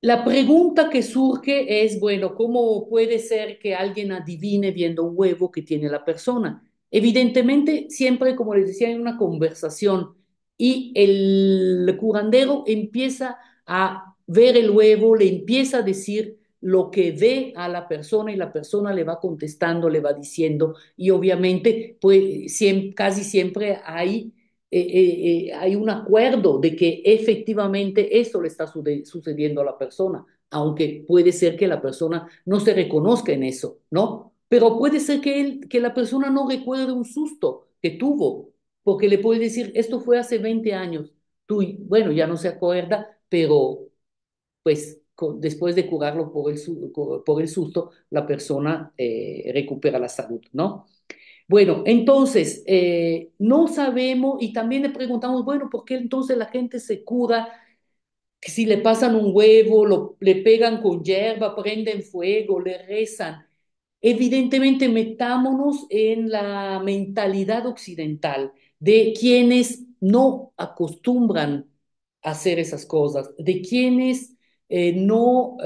la pregunta que surge es, bueno, ¿cómo puede ser que alguien adivine viendo un huevo que tiene la persona? Evidentemente, siempre, como les decía, hay una conversación y el curandero empieza a ver el huevo, le empieza a decir lo que ve a la persona y la persona le va contestando, le va diciendo y obviamente, pues casi siempre hay un acuerdo de que efectivamente eso le está sucediendo a la persona, aunque puede ser que la persona no se reconozca en eso, ¿no? Pero puede ser que la persona no recuerde un susto que tuvo, porque le puede decir, esto fue hace 20 años, bueno, ya no se acuerda, pero pues después de curarlo por el susto, la persona recupera la salud, ¿no? Bueno, entonces, no sabemos y también le preguntamos, bueno, ¿por qué entonces la gente se cura? Que si le pasan un huevo, le pegan con hierba, prenden fuego, le rezan. Evidentemente, metámonos en la mentalidad occidental de quienes no acostumbran a hacer esas cosas, de quienes no,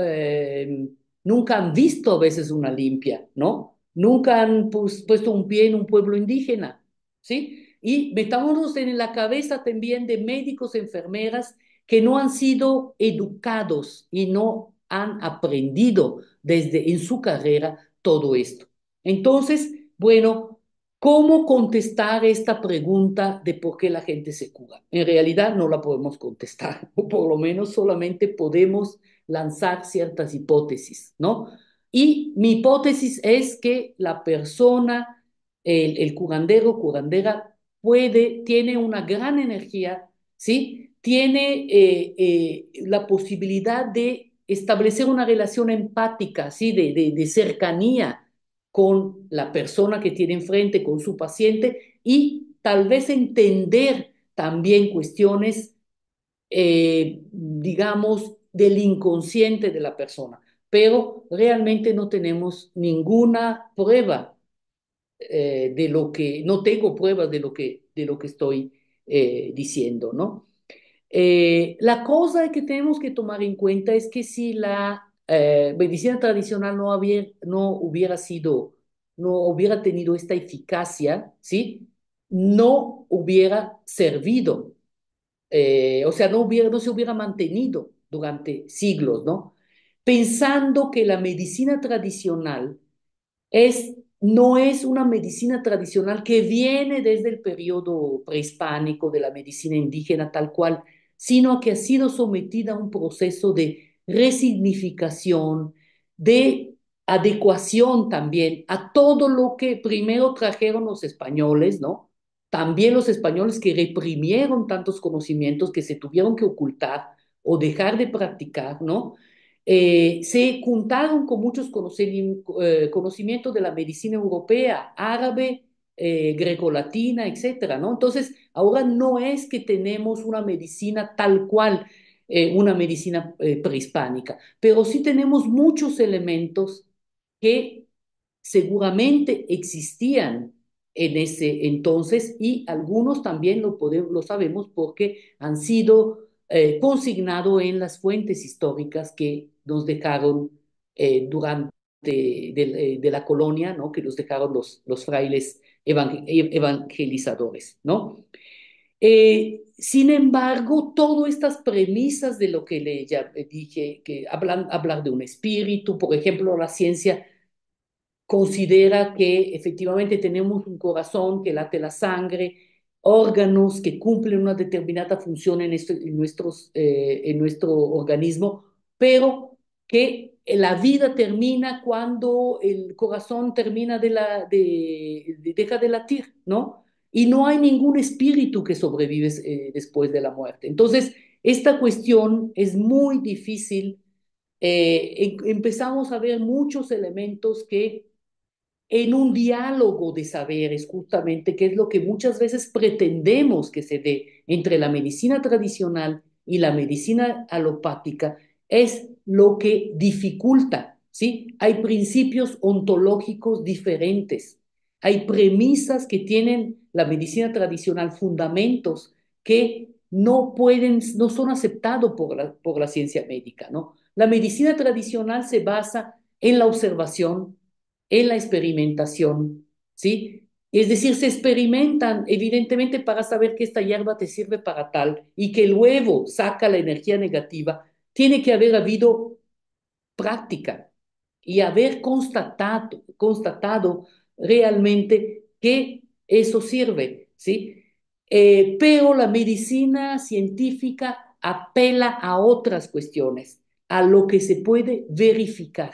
nunca han visto a veces una limpia, ¿no? Nunca han puesto un pie en un pueblo indígena, ¿sí? Y metámonos en la cabeza también de médicos, enfermeras que no han sido educados y no han aprendido desde en su carrera todo esto. Entonces, bueno, ¿cómo contestar esta pregunta de por qué la gente se cura? En realidad no la podemos contestar, o por lo menos solamente podemos lanzar ciertas hipótesis, ¿no? Y mi hipótesis es que la persona, el curandero, curandera, tiene una gran energía, ¿sí? Tiene la posibilidad de establecer una relación empática, ¿sí? De cercanía con la persona que tiene enfrente, con su paciente, y tal vez entender también cuestiones, digamos, del inconsciente de la persona. Pero realmente no tenemos ninguna prueba de lo que, no tengo pruebas de lo que estoy diciendo, ¿no? La cosa que tenemos que tomar en cuenta es que si la medicina tradicional no hubiera sido, no hubiera tenido esta eficacia, ¿sí? No hubiera servido, o sea, no se hubiera mantenido durante siglos, ¿no? Pensando que la medicina tradicional no es una medicina tradicional que viene desde el periodo prehispánico de la medicina indígena tal cual, sino que ha sido sometida a un proceso de resignificación, de adecuación también a todo lo que primero trajeron los españoles, ¿no? También los españoles que reprimieron tantos conocimientos que se tuvieron que ocultar o dejar de practicar, ¿no? Se juntaron con muchos conocimientos de la medicina europea, árabe, grecolatina, etcétera, ¿no? Entonces, ahora no es que tenemos una medicina tal cual, una medicina prehispánica, pero sí tenemos muchos elementos que seguramente existían en ese entonces y algunos también lo sabemos porque han sido consignados en las fuentes históricas que nos dejaron durante de la colonia, ¿no? Que nos dejaron los frailes evangelizadores, ¿no? Sin embargo, todas estas premisas de lo que ya dije, que hablar de un espíritu, por ejemplo, la ciencia considera que efectivamente tenemos un corazón que late la sangre, órganos que cumplen una determinada función en nuestro organismo, pero que la vida termina cuando el corazón termina deja de latir, ¿no? Y no hay ningún espíritu que sobrevive después de la muerte. Entonces, esta cuestión es muy difícil. Empezamos a ver muchos elementos que en un diálogo de saberes, justamente, que es lo que muchas veces pretendemos que se dé entre la medicina tradicional y la medicina alopática, es lo que dificulta, ¿sí? Hay principios ontológicos diferentes, hay premisas que tienen la medicina tradicional, fundamentos que no son aceptados por la ciencia médica, ¿no? La medicina tradicional se basa en la observación, en la experimentación, ¿sí? Es decir, se experimentan evidentemente para saber que esta hierba te sirve para tal y que el huevo saca la energía negativa. Tiene que haber habido práctica y haber constatado realmente que eso sirve, ¿sí? Pero la medicina científica apela a otras cuestiones, a lo que se puede verificar,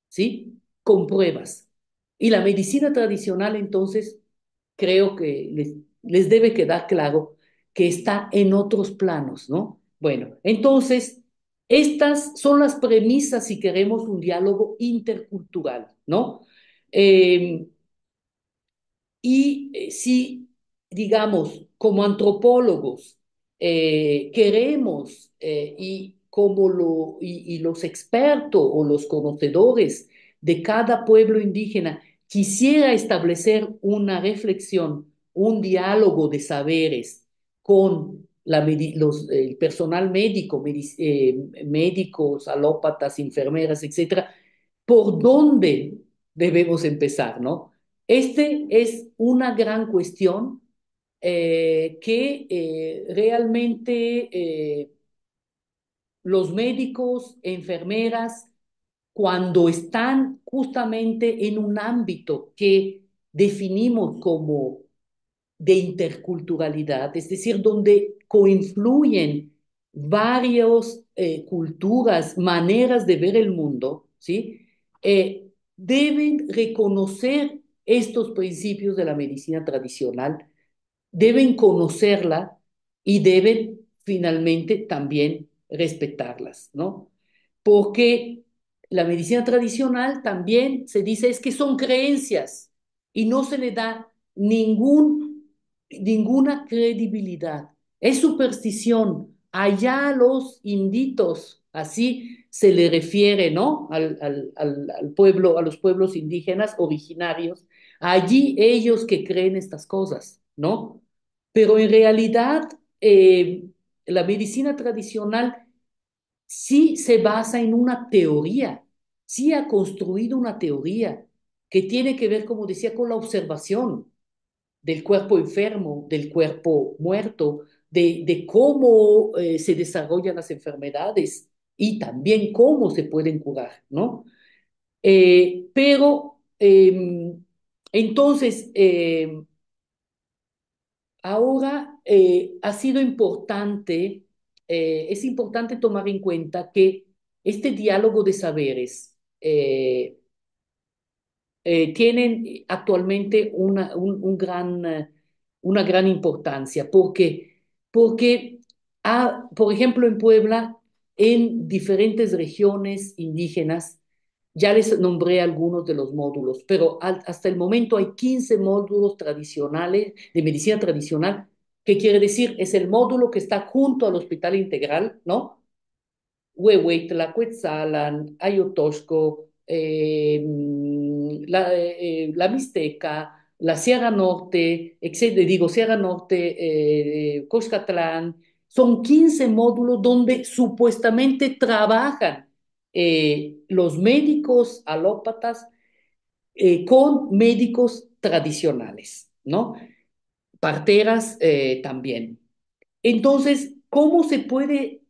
¿sí? Con pruebas. Y la medicina tradicional, entonces, creo que les debe quedar claro que está en otros planos, ¿no? Bueno, entonces, Estas son las premisas si queremos un diálogo intercultural, ¿no? Eh, si, digamos, como antropólogos queremos y los expertos o los conocedores de cada pueblo indígena quisiera establecer una reflexión, un diálogo de saberes con el personal médico, médicos, alópatas, enfermeras, etcétera, ¿por dónde debemos empezar, no? Este es una gran cuestión que realmente los médicos, enfermeras, cuando están justamente en un ámbito que definimos como de interculturalidad, es decir, donde coinfluyen varias culturas, maneras de ver el mundo, ¿sí? Deben reconocer estos principios de la medicina tradicional, deben conocerla y deben finalmente también respetarlas, ¿no? Porque la medicina tradicional también se dice es que son creencias y no se le da ninguna credibilidad. Es superstición. Allá los inditos, así se le refiere, ¿no? Al pueblo, a los pueblos indígenas originarios. Allí ellos que creen estas cosas, ¿no? Pero en realidad la medicina tradicional sí se basa en una teoría, sí ha construido una teoría que tiene que ver, como decía, con la observación del cuerpo enfermo, del cuerpo muerto, de cómo se desarrollan las enfermedades y también cómo se pueden curar, ¿no? Pero entonces, ahora ha sido importante, es importante tomar en cuenta que este diálogo de saberes tienen actualmente una gran importancia, porque por ejemplo, en Puebla, en diferentes regiones indígenas, ya les nombré algunos de los módulos, pero hasta el momento hay 15 módulos tradicionales de medicina tradicional, que quiere decir, es el módulo que está junto al hospital integral, ¿no? Huehuetla, Cuetzalan, Ayotosco, la Mixteca, la Sierra Norte, etcétera, digo, Sierra Norte, Cuscatlán, son 15 módulos donde supuestamente trabajan los médicos alópatas con médicos tradicionales, ¿no? Parteras también. Entonces, ¿cómo se puede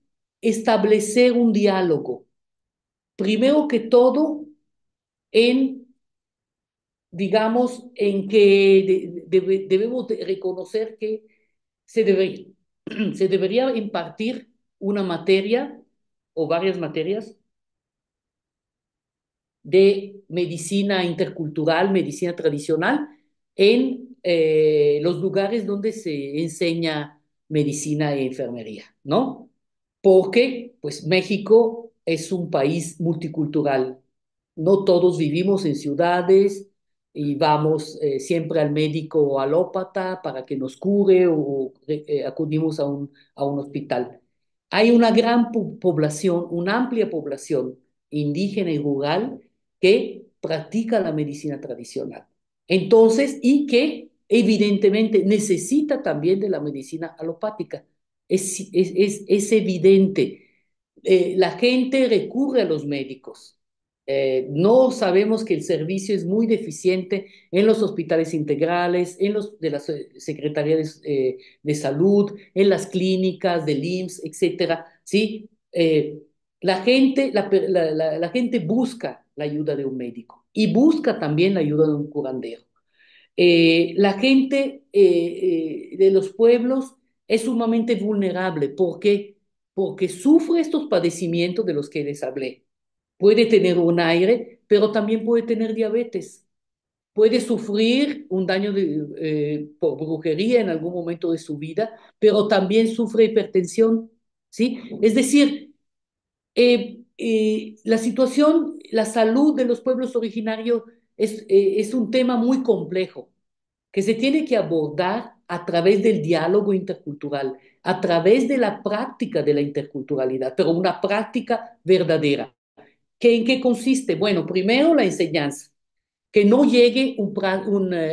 establecer un diálogo? Primero que todo, en, digamos, en que debemos reconocer que se debería, se debería impartir una materia o varias materias de medicina intercultural, medicina tradicional, en los lugares donde se enseña medicina e enfermería, ¿no? Porque, pues, México es un país multicultural. No todos vivimos en ciudades y vamos siempre al médico alópata para que nos cure o acudimos a un hospital. Hay una gran población, una amplia población indígena y rural que practica la medicina tradicional. Entonces, y que evidentemente necesita también de la medicina alopática. Es evidente. La gente recurre a los médicos. No sabemos que el servicio es muy deficiente en los hospitales integrales, en los de la Secretaría de Salud, en las clínicas del IMSS, etcétera. ¿Sí? La gente busca la ayuda de un médico y busca también la ayuda de un curandero. La gente de los pueblos es sumamente vulnerable. ¿Por qué? Porque sufre estos padecimientos de los que les hablé. Puede tener un aire, pero también puede tener diabetes. Puede sufrir un daño por brujería en algún momento de su vida, pero también sufre hipertensión, ¿sí? Es decir, la situación, la salud de los pueblos originarios es un tema muy complejo que se tiene que abordar a través del diálogo intercultural, a través de la práctica de la interculturalidad, pero una práctica verdadera. ¿En qué consiste? Bueno, primero la enseñanza, que no llegue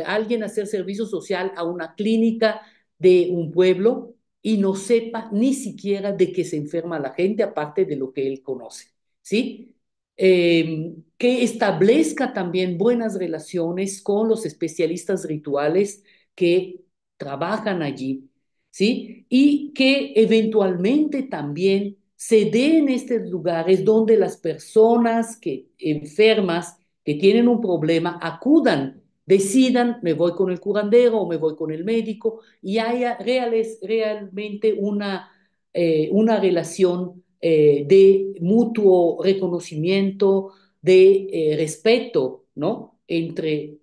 alguien a hacer servicio social a una clínica de un pueblo y no sepa ni siquiera de qué se enferma la gente, aparte de lo que él conoce, ¿sí? Que establezca también buenas relaciones con los especialistas rituales que trabajan allí, ¿sí? Y que eventualmente también se dé en estos lugares donde las personas que enfermas que tienen un problema acudan, decidan, me voy con el curandero o me voy con el médico y haya realmente una relación de mutuo reconocimiento, de respeto, ¿no? Entre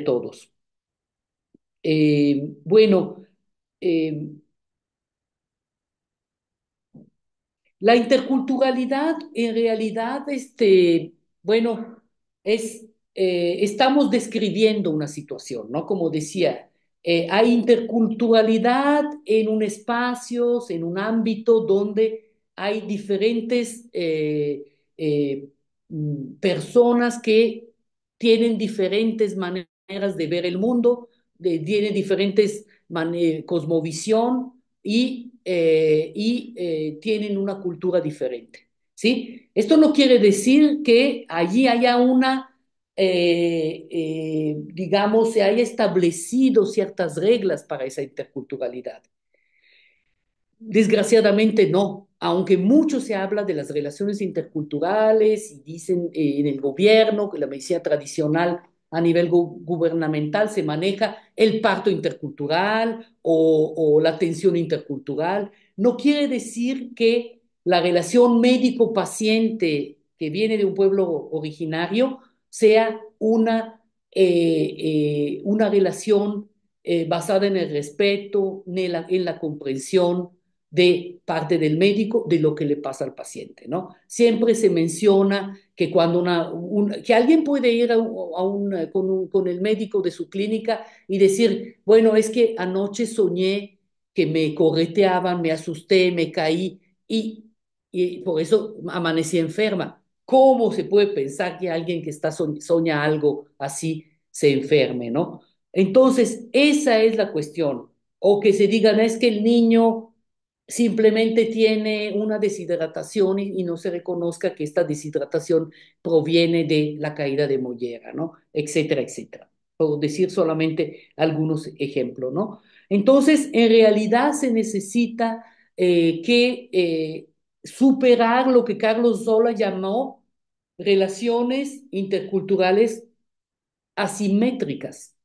todos. Bueno, eh, la interculturalidad, en realidad, bueno, estamos describiendo una situación, ¿no? Como decía, hay interculturalidad en un espacio, en un ámbito donde hay diferentes personas que tienen diferentes maneras de ver el mundo, tienen diferentes cosmovisión y tienen una cultura diferente, ¿sí? Esto no quiere decir que allí haya digamos, se haya establecido ciertas reglas para esa interculturalidad. Desgraciadamente no, aunque mucho se habla de las relaciones interculturales y dicen en el gobierno que la medicina tradicional a nivel gubernamental se maneja el parto intercultural o la atención intercultural, no quiere decir que la relación médico-paciente que viene de un pueblo originario sea una relación basada en el respeto, en la comprensión de parte del médico de lo que le pasa al paciente, ¿no? Siempre se menciona que cuando que alguien puede ir con el médico de su clínica y decir, bueno, es que anoche soñé que me correteaban, me asusté, me caí y por eso amanecí enferma. ¿Cómo se puede pensar que alguien que soña algo así se enferme, ¿no? Entonces, esa es la cuestión. O que se digan, es que el niño simplemente tiene una deshidratación y no se reconozca que esta deshidratación proviene de la caída de mollera, ¿no? Etcétera, etcétera. Por decir solamente algunos ejemplos, ¿no? Entonces, en realidad se necesita que superar lo que Carlos Zola llamó relaciones interculturales asimétricas,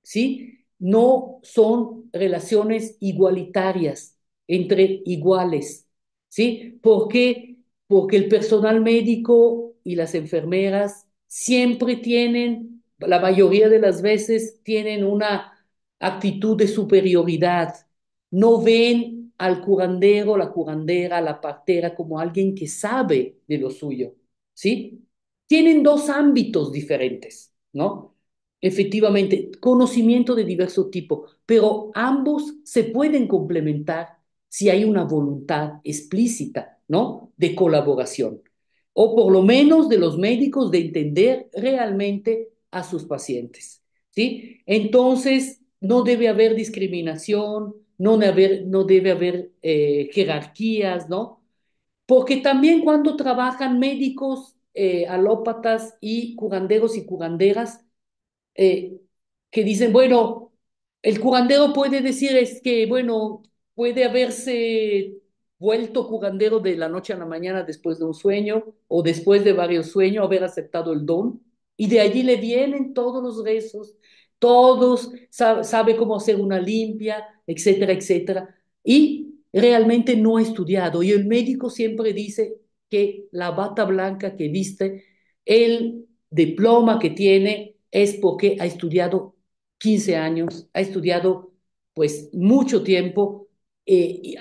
¿sí? No son relaciones igualitarias entre iguales, ¿sí? ¿Por qué? Porque el personal médico y las enfermeras siempre tienen, la mayoría de las veces, tienen una actitud de superioridad. No ven al curandero, la curandera, la partera como alguien que sabe de lo suyo, ¿sí? Tienen dos ámbitos diferentes, ¿no? Efectivamente, conocimiento de diverso tipo, pero ambos se pueden complementar si hay una voluntad explícita, ¿no? De colaboración, o por lo menos de los médicos de entender realmente a sus pacientes, ¿sí? Entonces, no debe haber discriminación, no debe haber jerarquías, ¿no? Porque también cuando trabajan médicos alópatas y curanderos y curanderas, eh, que dicen, bueno, el curandero puede decir es que, bueno, puede haberse vuelto curandero de la noche a la mañana después de un sueño o después de varios sueños, haber aceptado el don, y de allí le vienen todos los rezos, todos, sabe cómo hacer una limpia, etcétera, etcétera, y realmente no ha estudiado. Y el médico siempre dice que la bata blanca que viste, el diploma que tiene, es porque ha estudiado 15 años, ha estudiado pues mucho tiempo, y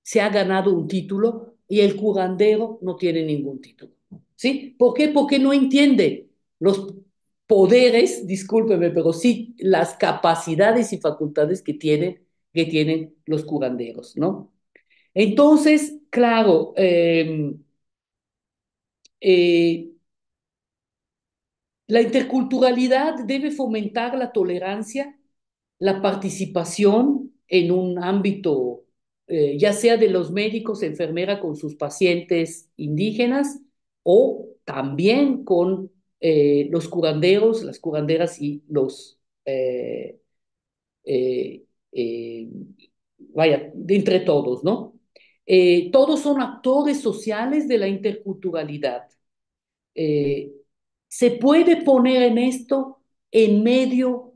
se ha ganado un título y el curandero no tiene ningún título. ¿Sí? ¿Por qué? Porque no entiende los poderes, discúlpeme, pero sí las capacidades y facultades que tienen los curanderos, ¿no? Entonces, claro, eh, la interculturalidad debe fomentar la tolerancia, la participación en un ámbito, ya sea de los médicos, enfermera con sus pacientes indígenas o también con los curanderos, las curanderas y los, eh, eh, vaya, de entre todos, ¿no? Todos son actores sociales de la interculturalidad. Eh, Se puede poner en esto en medio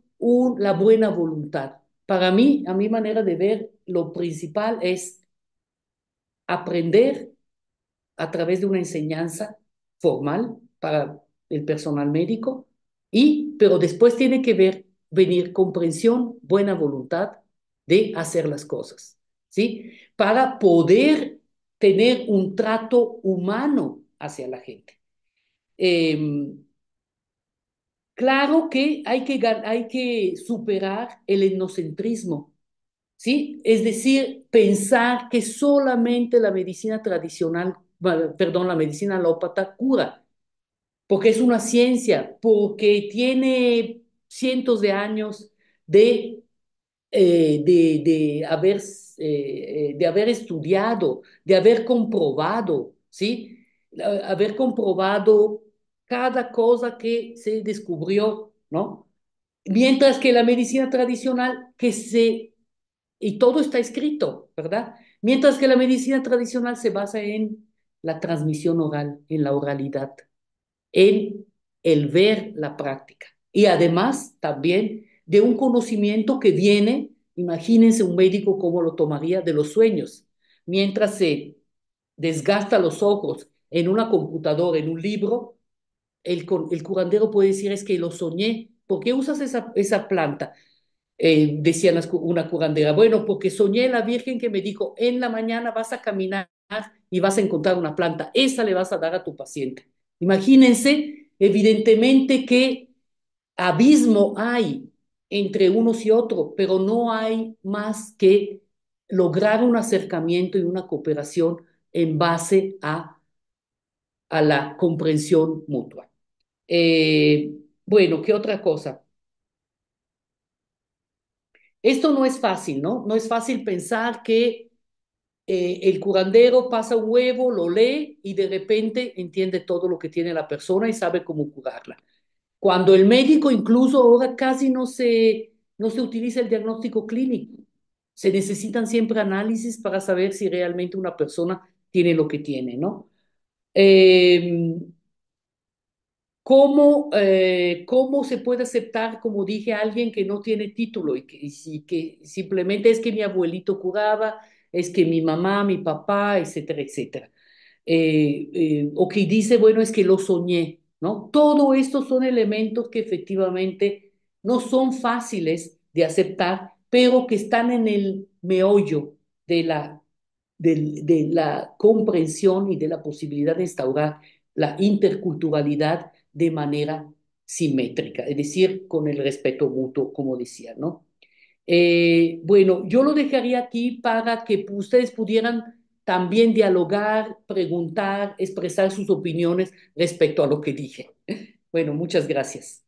la buena voluntad. Para mí, a mi manera de ver, lo principal es aprender a través de una enseñanza formal para el personal médico pero después tiene que venir comprensión, buena voluntad de hacer las cosas, ¿sí? Para poder tener un trato humano hacia la gente. Eh, Claro que hay que superar el etnocentrismo, ¿sí? Es decir, pensar que solamente la medicina tradicional, perdón, la medicina alópata cura, porque es una ciencia, porque tiene cientos de años de, de haber estudiado, de haber comprobado, ¿sí? Haber comprobado cada cosa que se descubrió, ¿no? Mientras que la medicina tradicional, y todo está escrito, ¿verdad? Mientras que la medicina tradicional se basa en la transmisión oral, en la oralidad, en el ver la práctica. Y además también de un conocimiento que viene, imagínense un médico cómo lo tomaría de los sueños, mientras se desgasta los ojos en una computadora, en un libro, el curandero puede decir es que lo soñé. ¿Por qué usas esa planta? Decía una curandera, bueno, porque soñé la Virgen que me dijo, en la mañana vas a caminar y vas a encontrar una planta, esa le vas a dar a tu paciente. Imagínense, evidentemente que abismo hay entre unos y otros, pero no hay más que lograr un acercamiento y una cooperación en base a la comprensión mutua. Bueno, ¿qué otra cosa? Esto no es fácil, ¿no? No es fácil pensar que el curandero pasa un huevo, lo lee y de repente entiende todo lo que tiene la persona y sabe cómo curarla. Cuando el médico incluso ahora casi no se utiliza el diagnóstico clínico. Se necesitan siempre análisis para saber si realmente una persona tiene lo que tiene, ¿no? Eh, ¿Cómo se puede aceptar, como dije, a alguien que no tiene título que simplemente es que mi abuelito curaba, es que mi mamá, mi papá, etcétera, etcétera? O que dice, bueno, es que lo soñé, ¿no? Todo esto son elementos que efectivamente no son fáciles de aceptar, pero que están en el meollo de de la comprensión y de la posibilidad de instaurar la interculturalidad de manera simétrica, es decir, con el respeto mutuo, como decía, ¿no? Bueno, yo lo dejaría aquí para que ustedes pudieran también dialogar, preguntar, expresar sus opiniones respecto a lo que dije. Bueno, muchas gracias.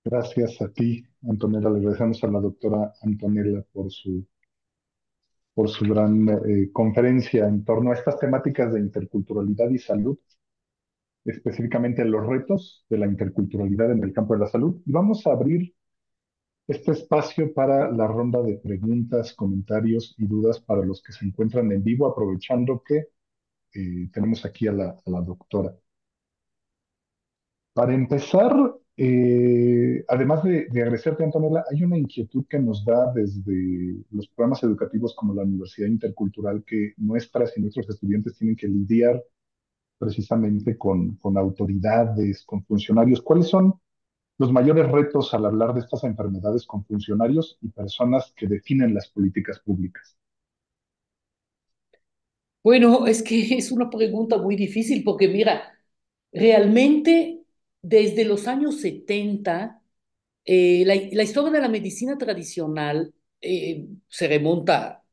Gracias a ti, Antonella. Le agradecemos a la doctora Antonella por su gran conferencia en torno a estas temáticas de interculturalidad y salud, específicamente los retos de la interculturalidad en el campo de la salud. Y vamos a abrir este espacio para la ronda de preguntas, comentarios y dudas para los que se encuentran en vivo, aprovechando que tenemos aquí a a la doctora. Para empezar, además de agradecerte, Antonella, hay una inquietud que nos da desde los programas educativos como la Universidad Intercultural que nuestras y nuestros estudiantes tienen que lidiar precisamente con autoridades, con funcionarios. ¿Cuáles son los mayores retos al hablar de estas enfermedades con funcionarios y personas que definen las políticas públicas? Bueno, es que es una pregunta muy difícil porque mira, realmente desde los años 70 la historia de la medicina tradicional se remonta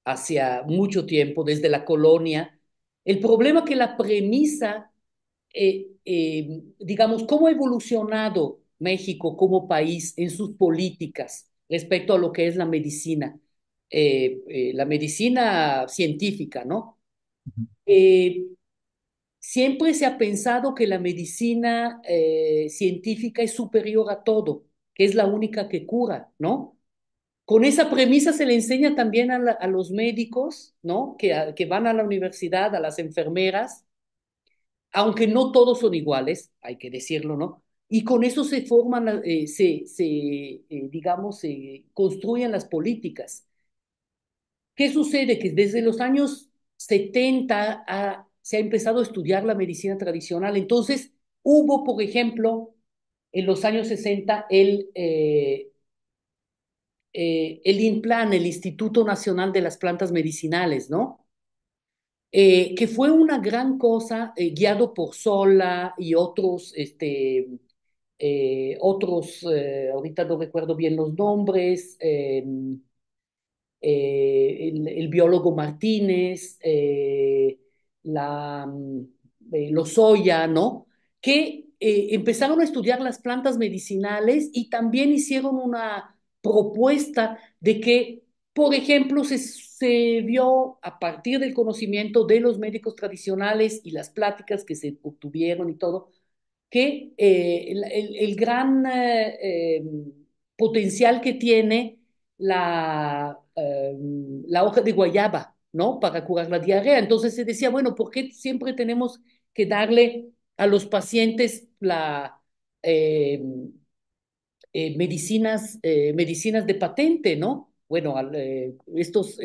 hacia mucho tiempo, desde la colonia. El problema que la premisa, digamos, cómo ha evolucionado México como país en sus políticas respecto a lo que es la medicina científica, ¿no? Eh, Siempre se ha pensado que la medicina científica es superior a todo, que es la única que cura, ¿no? Con esa premisa se le enseña también a los médicos, ¿no? Que van a la universidad, a las enfermeras, aunque no todos son iguales, hay que decirlo, ¿no? Y con eso se forman, digamos, se construyen las políticas. ¿Qué sucede? Que desde los años 70 se ha empezado a estudiar la medicina tradicional. Entonces, hubo, por ejemplo, en los años 60 el INPLAN, el Instituto Nacional de las Plantas Medicinales, ¿no? Que fue una gran cosa, guiado por Sola y ahorita no recuerdo bien los nombres, el biólogo Martínez, Lozoya, ¿no? Que empezaron a estudiar las plantas medicinales y también hicieron una propuesta de que, por ejemplo, se vio a partir del conocimiento de los médicos tradicionales y las pláticas que se obtuvieron y todo, que el gran potencial que tiene la hoja de guayaba, ¿no? Para curar la diarrea. Entonces se decía, bueno, ¿por qué siempre tenemos que darle a los pacientes eh, medicinas de patente, ¿no? Bueno, estos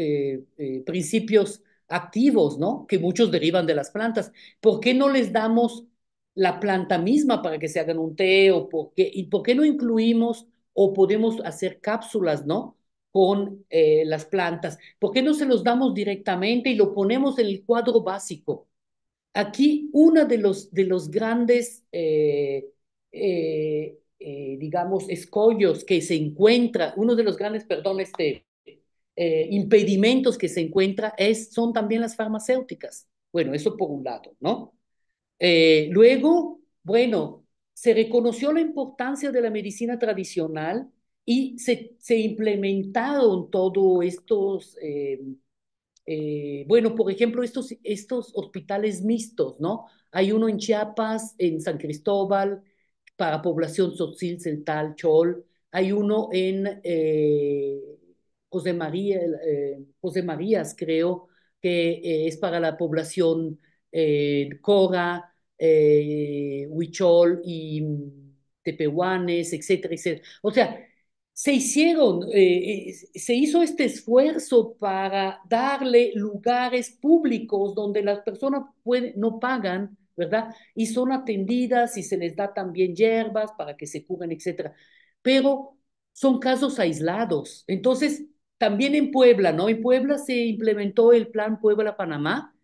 principios activos, ¿no? Que muchos derivan de las plantas. ¿Por qué no les damos la planta misma para que se hagan un té? ¿Y por qué no incluimos o podemos hacer cápsulas, ¿no? Con las plantas. ¿Por qué no se los damos directamente y lo ponemos en el cuadro básico? Aquí uno de los grandes, digamos, escollos que se encuentra, uno de los grandes, perdón, impedimentos que se encuentra son también las farmacéuticas. Bueno, eso por un lado, ¿no? Luego, bueno, se reconoció la importancia de la medicina tradicional y se implementaron todos estos bueno, por ejemplo, estos hospitales mixtos, ¿no? Hay uno en Chiapas, en San Cristóbal, para población Tzotzil, Celtal, Chol. Hay uno en José Marías, creo, que es para la población Cora, Huichol y Tepehuanes, etcétera, etcétera. O sea, se hizo este esfuerzo para darle lugares públicos donde las personas no pagan, ¿verdad? Y son atendidas y se les da también hierbas para que se curen, etcétera. Pero son casos aislados. Entonces, también en Puebla, ¿no? En Puebla se implementó el Plan Puebla-Panamá,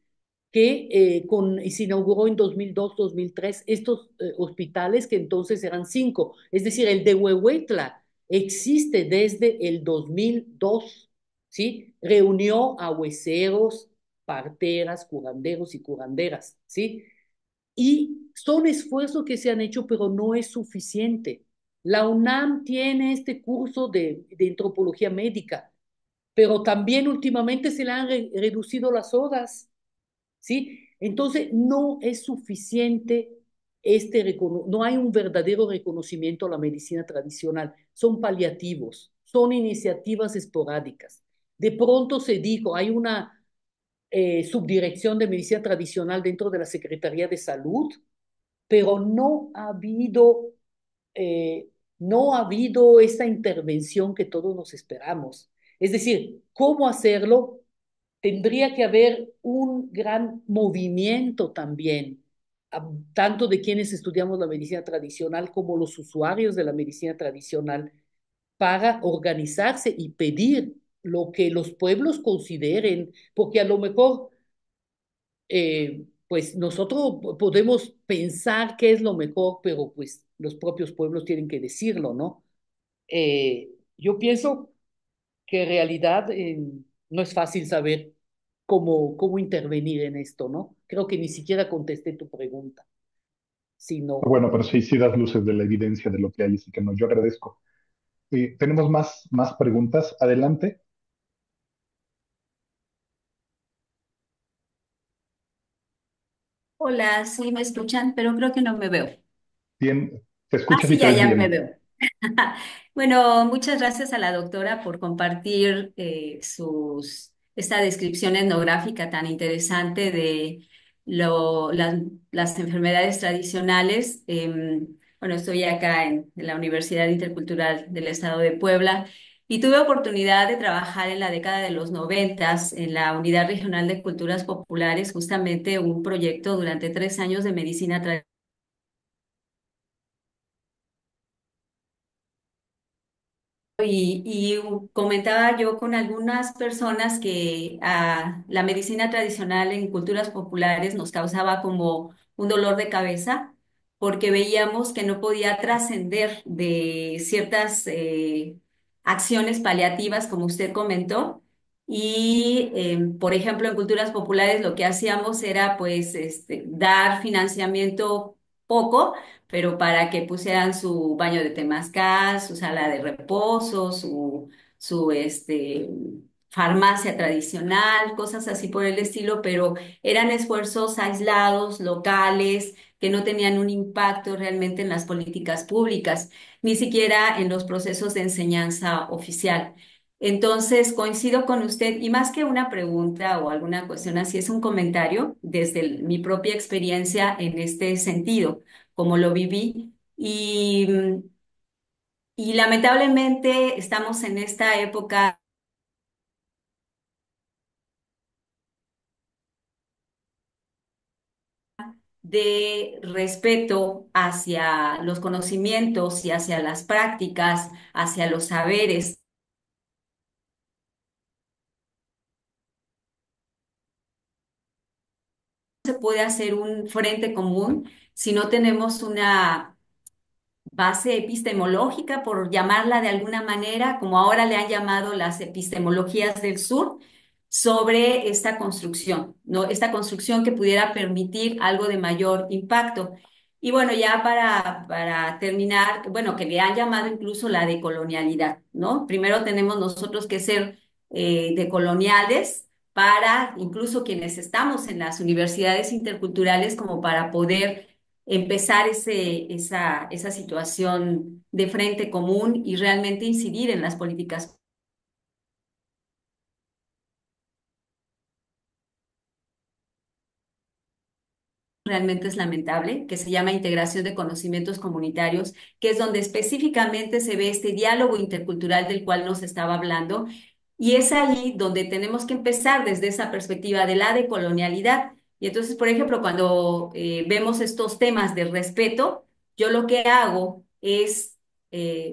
que y se inauguró en 2002-2003 estos hospitales que entonces eran 5. Es decir, el de Huehuetla existe desde el 2002, ¿sí? Reunió a hueseros, parteras, curanderos y curanderas, ¿sí? Y son esfuerzos que se han hecho, pero no es suficiente. La UNAM tiene este curso de antropología médica, pero también últimamente se le han reducido las horas. ¿Sí? Entonces, no es suficiente no hay un verdadero reconocimiento a la medicina tradicional, son paliativos, son iniciativas esporádicas. De pronto se dijo, hay una subdirección de medicina tradicional dentro de la Secretaría de Salud, pero eh, no ha habido esa intervención que todos nos esperamos. Es decir, ¿cómo hacerlo? Tendría que haber un gran movimiento también tanto de quienes estudiamos la medicina tradicional como los usuarios de la medicina tradicional, para organizarse y pedir lo que los pueblos consideren, porque a lo mejor pues nosotros podemos pensar qué es lo mejor, pero pues los propios pueblos tienen que decirlo, ¿no? Yo pienso que en realidad no es fácil saber cómo intervenir en esto, ¿no? Creo que ni siquiera contesté tu pregunta, sino, Bueno, pero sí, sí das luces de la evidencia de lo que hay, así que no, yo agradezco. Tenemos más preguntas. Adelante. Hola, sí me escuchan, pero creo que no me veo. Bien, te Ah, escuchas y sí, te ya, ves ya me bien. veo. Bueno, muchas gracias a la doctora por compartir esta descripción etnográfica tan interesante de las enfermedades tradicionales. Bueno, estoy acá en la Universidad Intercultural del Estado de Puebla y tuve oportunidad de trabajar en la década de los noventas en la Unidad Regional de Culturas Populares, justamente un proyecto durante 3 años de medicina tradicional. Y comentaba yo con algunas personas que la medicina tradicional en culturas populares nos causaba como un dolor de cabeza porque veíamos que no podía trascender de ciertas acciones paliativas, como usted comentó. Y, por ejemplo, en culturas populares lo que hacíamos era pues dar financiamiento poco pero para que pusieran su baño de temazcal, su sala de reposo, su farmacia tradicional, cosas así por el estilo, pero eran esfuerzos aislados, locales, que no tenían un impacto realmente en las políticas públicas, ni siquiera en los procesos de enseñanza oficial. Entonces, coincido con usted, y más que una pregunta o alguna cuestión así, es un comentario desde mi propia experiencia en este sentido como lo viví. Y lamentablemente estamos en esta época de respeto hacia los conocimientos y hacia las prácticas, hacia los saberes. No se puede hacer un frente común si no tenemos una base epistemológica, por llamarla de alguna manera, como ahora le han llamado las epistemologías del sur, sobre esta construcción, ¿no? Esta construcción que pudiera permitir algo de mayor impacto. Y bueno, ya para terminar, bueno, que le han llamado incluso la decolonialidad, ¿no? Primero tenemos nosotros que ser decoloniales para incluso quienes estamos en las universidades interculturales como para poder empezar esa situación de frente común y realmente incidir en las políticas. Realmente es lamentable, que se llama integración de conocimientos comunitarios, que es donde específicamente se ve este diálogo intercultural del cual nos estaba hablando. Y es ahí donde tenemos que empezar desde esa perspectiva de la decolonialidad. Y entonces, por ejemplo, cuando vemos estos temas de respeto, yo lo que hago es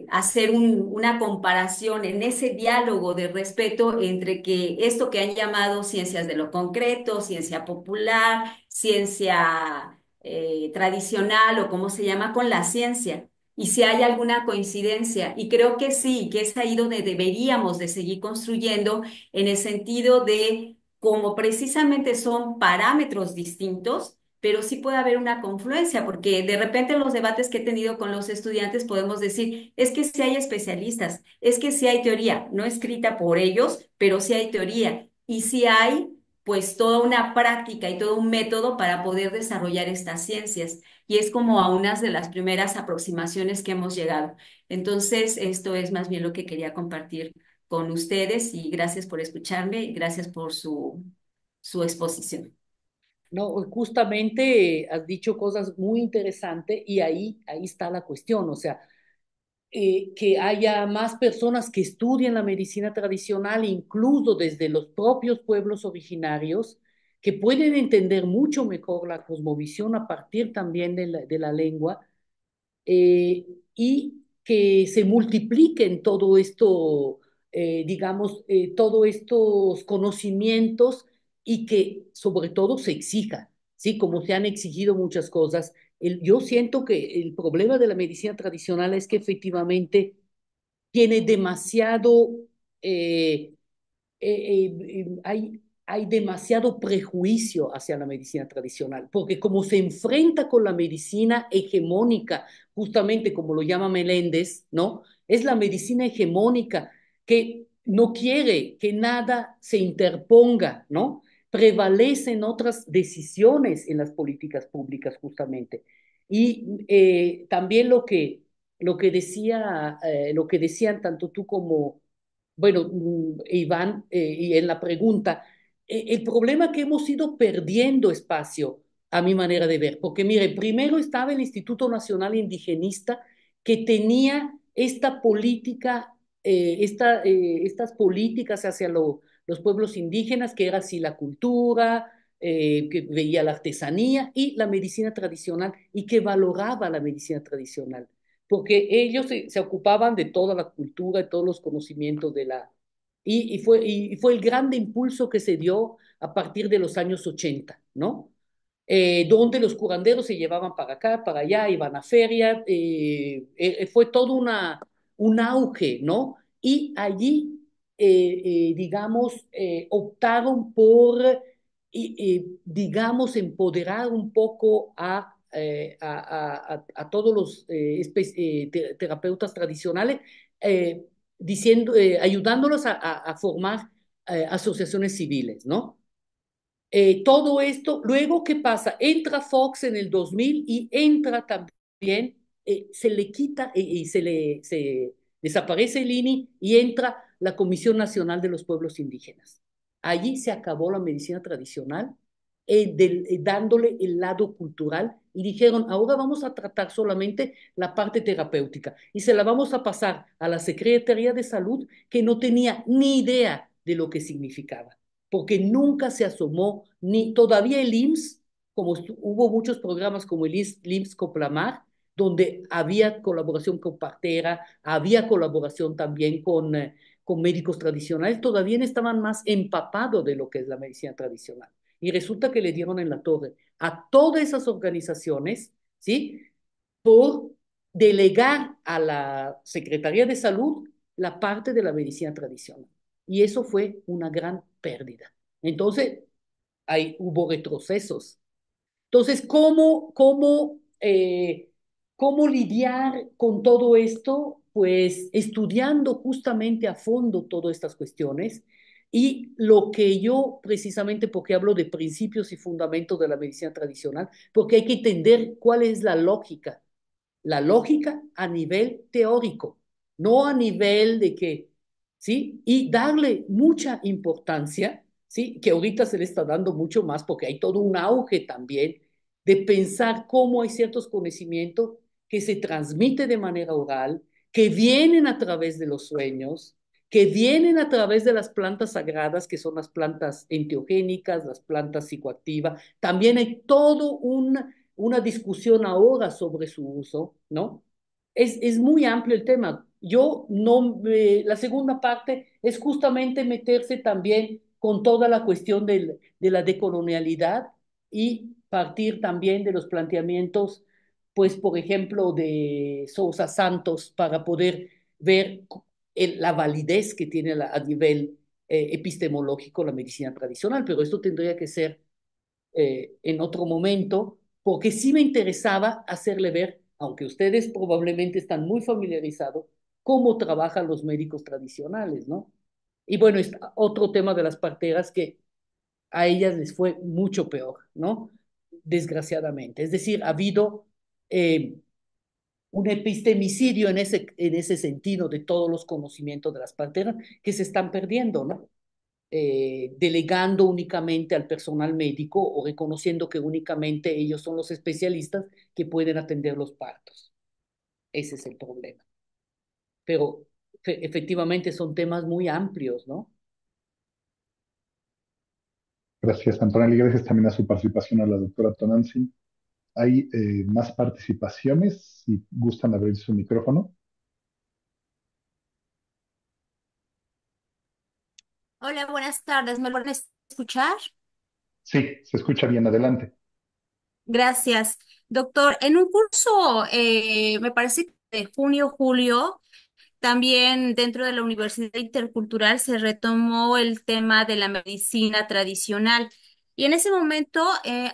hacer una comparación en ese diálogo de respeto entre que esto que han llamado ciencias de lo concreto, ciencia popular, ciencia tradicional o cómo se llama con la ciencia y si hay alguna coincidencia. Y creo que sí, que es ahí donde deberíamos de seguir construyendo en el sentido de como precisamente son parámetros distintos, pero sí puede haber una confluencia, porque de repente en los debates que he tenido con los estudiantes podemos decir, es que sí hay especialistas, es que sí hay teoría, no escrita por ellos, pero sí hay teoría. Y sí hay pues toda una práctica y todo un método para poder desarrollar estas ciencias. Y es como a unas de las primeras aproximaciones que hemos llegado. Entonces, esto es más bien lo que quería compartir con ustedes y gracias por escucharme y gracias por su exposición. no, justamente has dicho cosas muy interesantes y ahí está la cuestión, o sea, que haya más personas que estudien la medicina tradicional, incluso desde los propios pueblos originarios, que pueden entender mucho mejor la cosmovisión a partir también de la lengua, eh, y que se multipliquen todo esto, digamos, todos estos conocimientos y que sobre todo se exija, ¿sí? Como se han exigido muchas cosas. Yo siento que el problema de la medicina tradicional es que efectivamente tiene demasiado, eh, hay demasiado prejuicio hacia la medicina tradicional, porque como se enfrenta con la medicina hegemónica, justamente como lo llama Meléndez, ¿no? Es la medicina hegemónica que no quiere que nada se interponga, ¿no? Prevalecen otras decisiones en las políticas públicas, justamente. Y también lo que decían tanto tú como bueno, Iván, y en la pregunta, el problema que hemos ido perdiendo espacio, a mi manera de ver, porque mire, primero estaba el Instituto Nacional Indigenista que tenía esta política, estas políticas hacia los pueblos indígenas, que era así la cultura, que veía la artesanía y la medicina tradicional, y que valoraba la medicina tradicional porque ellos se ocupaban de toda la cultura, de todos los conocimientos de la... y fue el grande impulso que se dio a partir de los años 80, ¿no? Donde los curanderos se llevaban para acá, para allá, iban a feria, fue todo un auge, ¿no? Y allí, digamos, optaron por, digamos, empoderar un poco a todos los terapeutas tradicionales, ayudándolos a formar asociaciones civiles, ¿no? Todo esto, luego, ¿qué pasa? Entra Fox en el 2000 y entra también, se le quita y se desaparece el INI y entra la Comisión Nacional de los Pueblos Indígenas. Allí se acabó la medicina tradicional, dándole el lado cultural y dijeron, ahora vamos a tratar solamente la parte terapéutica y se la vamos a pasar a la Secretaría de Salud que no tenía ni idea de lo que significaba porque nunca se asomó, ni todavía el IMSS, como hubo muchos programas como el IMSS Coplamar, donde había colaboración con partera, había colaboración también con médicos tradicionales, todavía estaban más empapados de lo que es la medicina tradicional. Y resulta que le dieron en la torre a todas esas organizaciones, ¿sí? Por delegar a la Secretaría de Salud la parte de la medicina tradicional. Y eso fue una gran pérdida. Entonces, hubo retrocesos. Entonces, ¿cómo lidiar con todo esto? Pues estudiando justamente a fondo todas estas cuestiones y lo que yo precisamente porque hablo de principios y fundamentos de la medicina tradicional, porque hay que entender cuál es la lógica a nivel teórico, no a nivel de que, ¿sí? Y darle mucha importancia, ¿sí? Que ahorita se le está dando mucho más porque hay todo un auge también de pensar cómo hay ciertos conocimientos que se transmiten de manera oral, que vienen a través de los sueños, que vienen a través de las plantas sagradas, que son las plantas enteogénicas, las plantas psicoactivas. También hay todo una discusión ahora sobre su uso, ¿no? Es muy amplio el tema. Yo no, la segunda parte es justamente meterse también con toda la cuestión de la decolonialidad y partir también de los planteamientos, pues, por ejemplo, de Sousa Santos para poder ver la validez que tiene a nivel epistemológico la medicina tradicional, pero esto tendría que ser en otro momento, porque sí me interesaba hacerle ver, aunque ustedes probablemente están muy familiarizados, cómo trabajan los médicos tradicionales, ¿no? Y bueno, es otro tema de las parteras que a ellas les fue mucho peor, ¿no? Desgraciadamente. Es decir, ha habido un epistemicidio en ese sentido de todos los conocimientos de las parteras que se están perdiendo, ¿no? Delegando únicamente al personal médico o reconociendo que únicamente ellos son los especialistas que pueden atender los partos. Ese es el problema. Pero efectivamente son temas muy amplios, ¿no? Gracias, Antonella, y gracias también a su participación a la doctora Tonantzin. Hay más participaciones, si gustan abrir su micrófono. Hola, buenas tardes. ¿Me pueden escuchar? Sí, se escucha bien, adelante. Gracias. Doctor, en un curso, me parece que de junio, julio, también dentro de la Universidad Intercultural se retomó el tema de la medicina tradicional. Y en ese momento,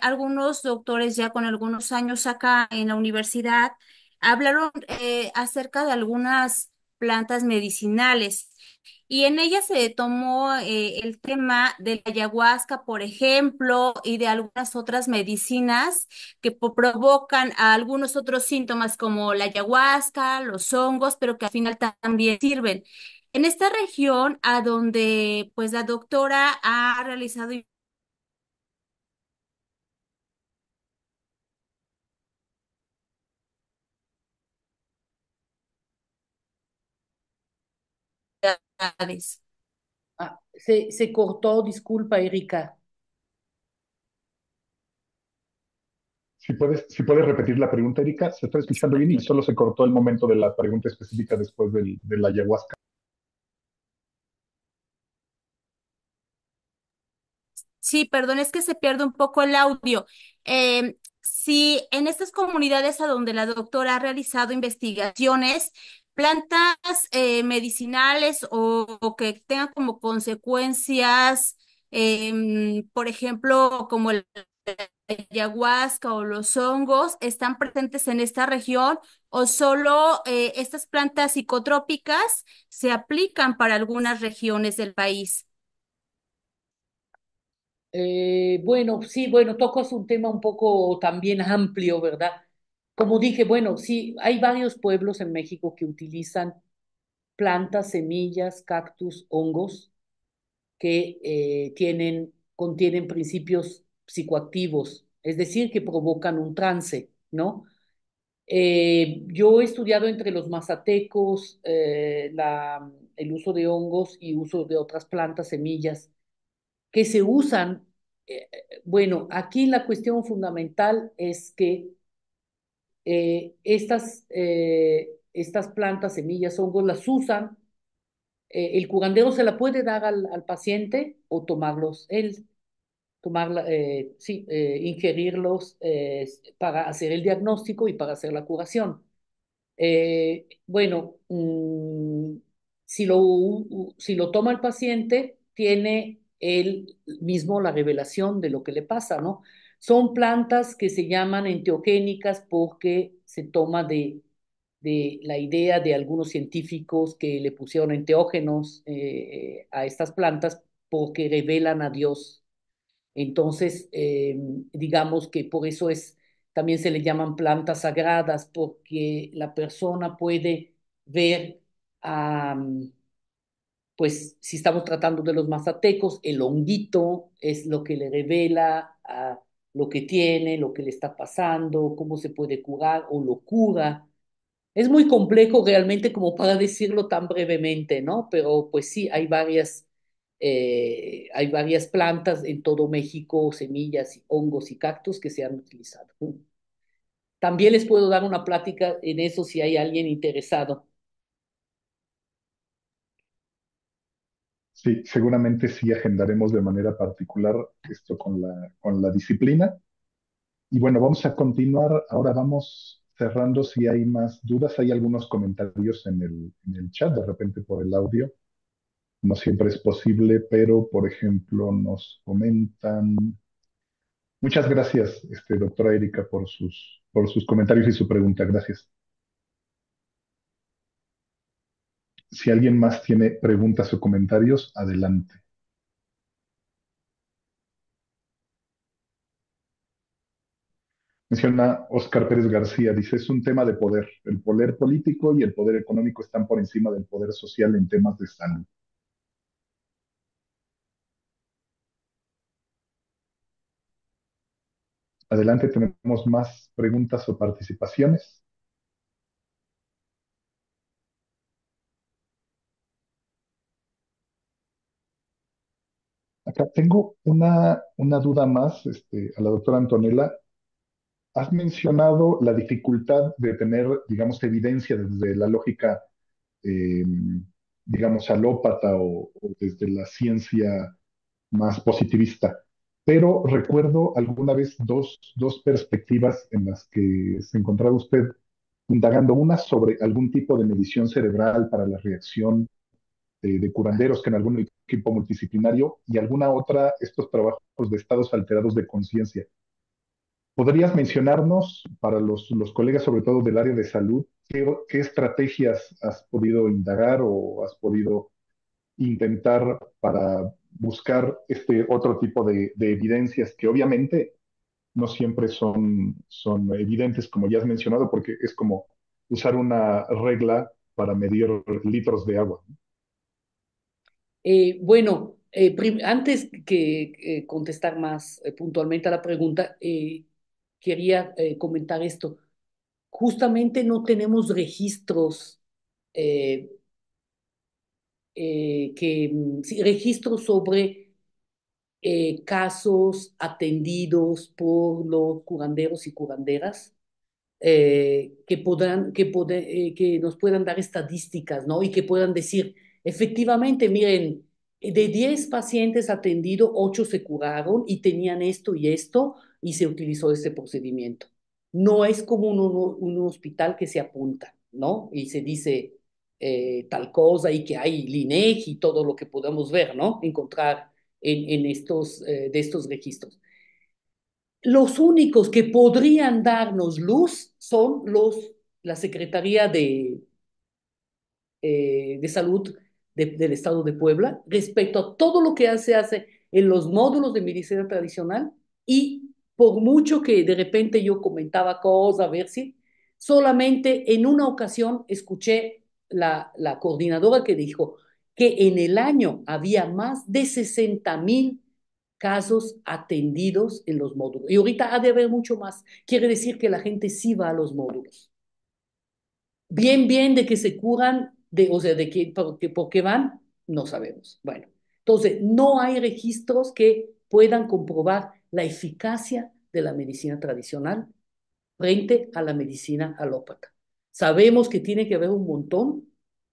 algunos doctores ya con algunos años acá en la universidad hablaron acerca de algunas plantas medicinales. Y en ella se tomó el tema de la ayahuasca, por ejemplo, y de algunas otras medicinas que provocan a algunos otros síntomas como la ayahuasca, los hongos, pero que al final también sirven. En esta región a donde pues la doctora ha realizado investigaciones. Ah, se cortó, disculpa, Erika. Si puedes repetir la pregunta, Erika, se está escuchando bien y solo se cortó el momento de la pregunta específica después de la ayahuasca. Sí, perdón, es que se pierde un poco el audio. Si en estas comunidades a donde la doctora ha realizado investigaciones, plantas medicinales o que tengan como consecuencias, por ejemplo, como el ayahuasca o los hongos, ¿están presentes en esta región o solo estas plantas psicotrópicas se aplican para algunas regiones del país? Bueno, sí, bueno, tocas un tema un poco también amplio, ¿verdad? Como dije, bueno, sí, hay varios pueblos en México que utilizan plantas, semillas, cactus, hongos que contienen principios psicoactivos, es decir, que provocan un trance, ¿no? Yo he estudiado entre los mazatecos el uso de hongos y uso de otras plantas, semillas que se usan. Bueno, aquí la cuestión fundamental es que estas plantas, semillas, hongos, las usan, el curandero se la puede dar al paciente o tomarlos él, sí, ingerirlos para hacer el diagnóstico y para hacer la curación. Bueno, si lo toma el paciente, tiene él mismo la revelación de lo que le pasa, ¿no? Son plantas que se llaman enteogénicas porque se toma de la idea de algunos científicos que le pusieron enteógenos a estas plantas porque revelan a Dios. Entonces, digamos que por eso también se le llaman plantas sagradas, porque la persona puede ver, pues si estamos tratando de los mazatecos, el honguito es lo que le revela lo que tiene, lo que le está pasando, cómo se puede curar o lo cura. Es muy complejo realmente como para decirlo tan brevemente, ¿no? Pero pues sí, hay varias plantas en todo México, semillas, hongos y cactus que se han utilizado. También les puedo dar una plática en eso si hay alguien interesado. Sí, seguramente sí agendaremos de manera particular esto con la disciplina. Y bueno, vamos a continuar. Ahora vamos cerrando si hay más dudas. Hay algunos comentarios en el chat, de repente por el audio. No siempre es posible, pero por ejemplo nos comentan. Muchas gracias, doctora Erika, por sus comentarios y su pregunta. Gracias. Si alguien más tiene preguntas o comentarios, adelante. Menciona Óscar Pérez García, dice, es un tema de poder. El poder político y el poder económico están por encima del poder social en temas de salud. Adelante, tenemos más preguntas o participaciones. Acá tengo una duda más, a la doctora Antonella. Has mencionado la dificultad de tener, digamos, evidencia desde la lógica, eh, digamos, alópata o desde la ciencia más positivista. Pero recuerdo alguna vez dos perspectivas en las que se encontraba usted indagando, una sobre algún tipo de medición cerebral para la reacción de curanderos que en algún equipo multidisciplinario y alguna otra, estos trabajos de estados alterados de conciencia. ¿Podrías mencionarnos para los colegas, sobre todo del área de salud, qué estrategias has podido indagar o has podido intentar para buscar este otro tipo de evidencias que obviamente no siempre son evidentes, como ya has mencionado, porque es como usar una regla para medir litros de agua? Bueno, antes que contestar más puntualmente a la pregunta, quería comentar esto. Justamente no tenemos registros eh, sí, registros sobre casos atendidos por los curanderos y curanderas que nos puedan dar estadísticas, ¿no? Y que puedan decir, efectivamente, miren, de 10 pacientes atendidos, 8 se curaron y tenían esto y esto, y se utilizó este procedimiento. No es como un hospital que se apunta, ¿no? Y se dice tal cosa y que hay LINEG y todo lo que podamos ver, ¿no? Encontrar en de estos registros. Los únicos que podrían darnos luz son la Secretaría de Salud del Estado de Puebla respecto a todo lo que se hace en los módulos de medicina tradicional y por mucho que de repente yo comentaba cosas, a ver si, solamente en una ocasión escuché la coordinadora que dijo que en el año había más de 60,000 casos atendidos en los módulos. Y ahorita ha de haber mucho más. Quiere decir que la gente sí va a los módulos. Bien, de que se curan, o sea, por qué van, no sabemos. Bueno, entonces, no hay registros que puedan comprobar la eficacia de la medicina tradicional frente a la medicina alópata. Sabemos que tiene que haber un montón,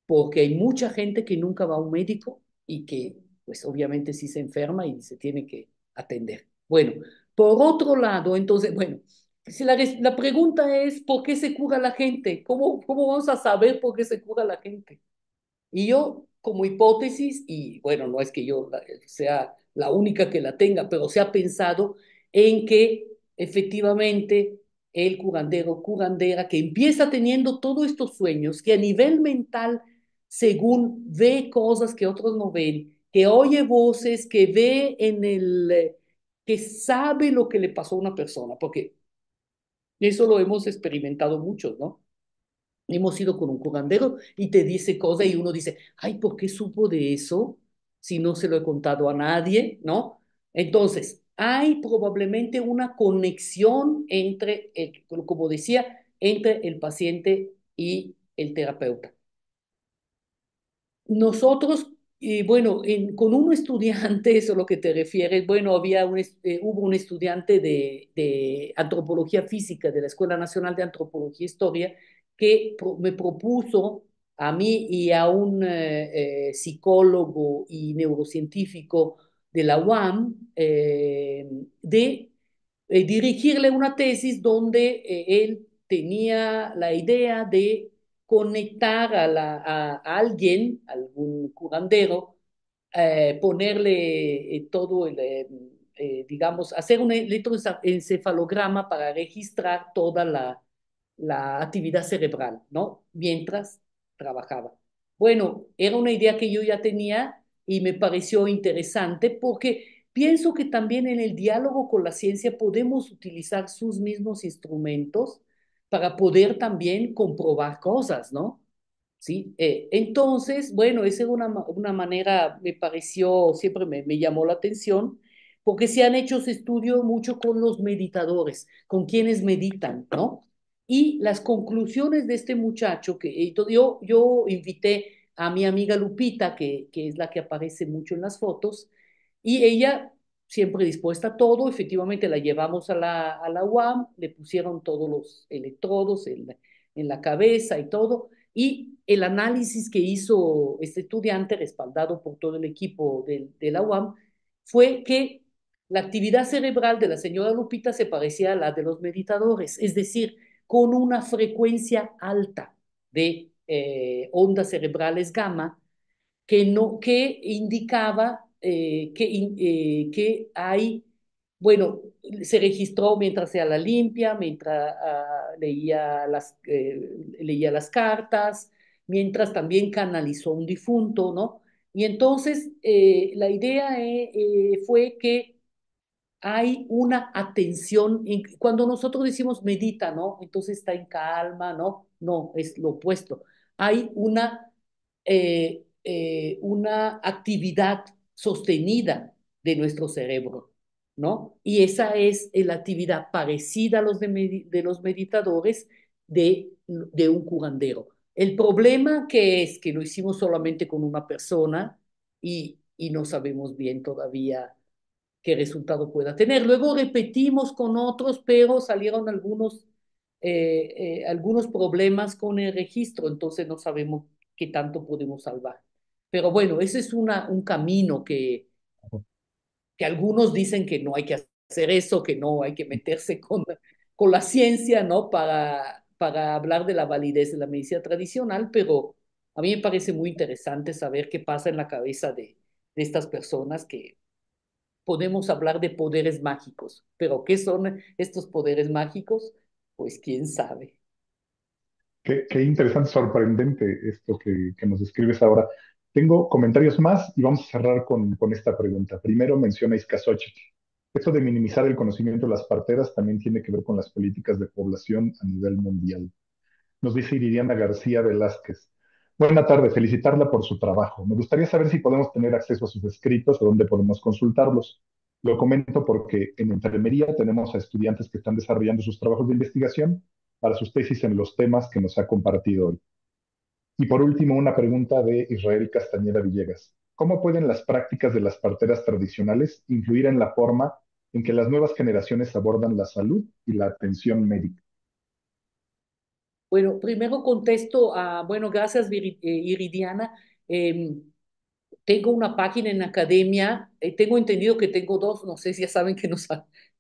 porque hay mucha gente que nunca va a un médico y que, pues obviamente sí se enferma y se tiene que atender. Bueno, por otro lado, entonces, bueno, si la pregunta es, ¿por qué se cura la gente? ¿Cómo vamos a saber por qué se cura la gente? Y yo, como hipótesis, y bueno, no es que yo sea la única que la tenga, pero se ha pensado en que efectivamente el curandero, curandera, que empieza teniendo todos estos sueños, que a nivel mental, según ve cosas que otros no ven, que oye voces, que ve que sabe lo que le pasó a una persona, porque eso lo hemos experimentado muchos, ¿no? Hemos ido con un curandero y te dice cosas y uno dice, ay, ¿por qué supo de eso si no se lo he contado a nadie? ¿No? Entonces, hay probablemente una conexión entre, como decía, entre el paciente y el terapeuta. Nosotros, y bueno, con un estudiante, eso es lo que te refieres, bueno, hubo un estudiante de antropología física de la Escuela Nacional de Antropología e Historia que me propuso a mí y a un psicólogo y neurocientífico de la UAM de dirigirle una tesis donde él tenía la idea de conectar a alguien, algún curandero, ponerle todo digamos, hacer un electroencefalograma para registrar toda la actividad cerebral, ¿no? Mientras trabajaba. Bueno, era una idea que yo ya tenía y me pareció interesante porque pienso que también en el diálogo con la ciencia podemos utilizar sus mismos instrumentos para poder también comprobar cosas, ¿no? ¿Sí? Entonces, bueno, esa es una manera, me pareció, siempre me llamó la atención, porque se han hecho estudios mucho con los meditadores, con quienes meditan, ¿no? Y las conclusiones de este muchacho, yo invité a mi amiga Lupita, que es la que aparece mucho en las fotos, Y ella, siempre dispuesta a todo, efectivamente la llevamos a la UAM, le pusieron todos los electrodos en la cabeza y todo, y el análisis que hizo este estudiante, respaldado por todo el equipo de la UAM, fue que la actividad cerebral de la señora Lupita se parecía a la de los meditadores, es decir, con una frecuencia alta de ondas cerebrales gamma que, no, que indicaba que hay, bueno, se registró mientras se la limpia, mientras leía las cartas, mientras también canalizó un difunto, ¿no? Y entonces la idea fue que hay una atención, cuando nosotros decimos medita, ¿no? Entonces está en calma, ¿no? No, es lo opuesto. Hay una actividad sostenida de nuestro cerebro, ¿no? Y esa es la actividad parecida a los de los meditadores de un curandero. El problema que es que lo hicimos solamente con una persona y no sabemos bien todavía qué resultado pueda tener. Luego repetimos con otros, pero salieron algunos problemas con el registro, entonces no sabemos qué tanto podemos salvar. Pero bueno, ese es un camino que algunos dicen que no hay que hacer eso, que no hay que meterse con la ciencia, ¿no? Para hablar de la validez de la medicina tradicional, pero a mí me parece muy interesante saber qué pasa en la cabeza de estas personas que podemos hablar de poderes mágicos, pero ¿qué son estos poderes mágicos? Pues quién sabe. Qué interesante, sorprendente esto que nos describes ahora. Tengo comentarios más y vamos a cerrar con esta pregunta. Primero menciona Izcaxóchitl. Esto de minimizar el conocimiento de las parteras también tiene que ver con las políticas de población a nivel mundial. Nos dice Iridiana García Velázquez. Buena tarde, felicitarla por su trabajo. Me gustaría saber si podemos tener acceso a sus escritos o dónde podemos consultarlos. Lo comento porque en enfermería tenemos a estudiantes que están desarrollando sus trabajos de investigación para sus tesis en los temas que nos ha compartido hoy. Y por último, una pregunta de Israel Castañeda Villegas. ¿Cómo pueden las prácticas de las parteras tradicionales influir en la forma en que las nuevas generaciones abordan la salud y la atención médica? Bueno, primero contesto bueno, gracias Iridiana. Eh, Tengo una página en academia, tengo entendido que tengo dos, no sé si ya saben que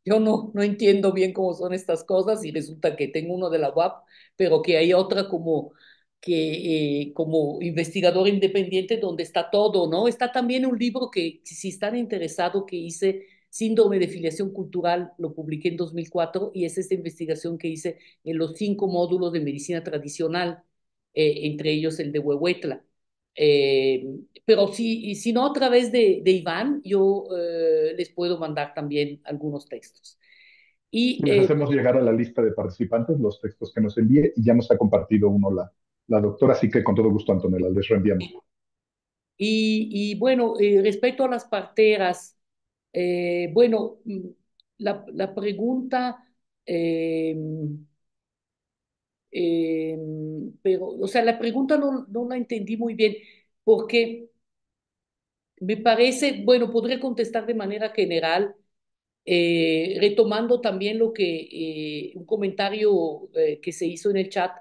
yo no entiendo bien cómo son estas cosas y resulta que tengo uno de la UAP, pero que hay otra como investigador independiente donde está todo, ¿no? Está también un libro que, si están interesados, que hice, Síndrome de Filiación Cultural, lo publiqué en 2004 y es esta investigación que hice en los 5 módulos de medicina tradicional, entre ellos el de Huehuetla. Pero si no, a través de Iván, yo les puedo mandar también algunos textos. Y, Y les hacemos llegar a la lista de participantes los textos que nos envíe y ya nos ha compartido uno la doctora, así que con todo gusto, Antonella, les reenviamos. bueno, respecto a las parteras, bueno, la pregunta, eh, eh, pero, o sea, la pregunta no la entendí muy bien, porque me parece, bueno, podré contestar de manera general, retomando también un comentario que se hizo en el chat,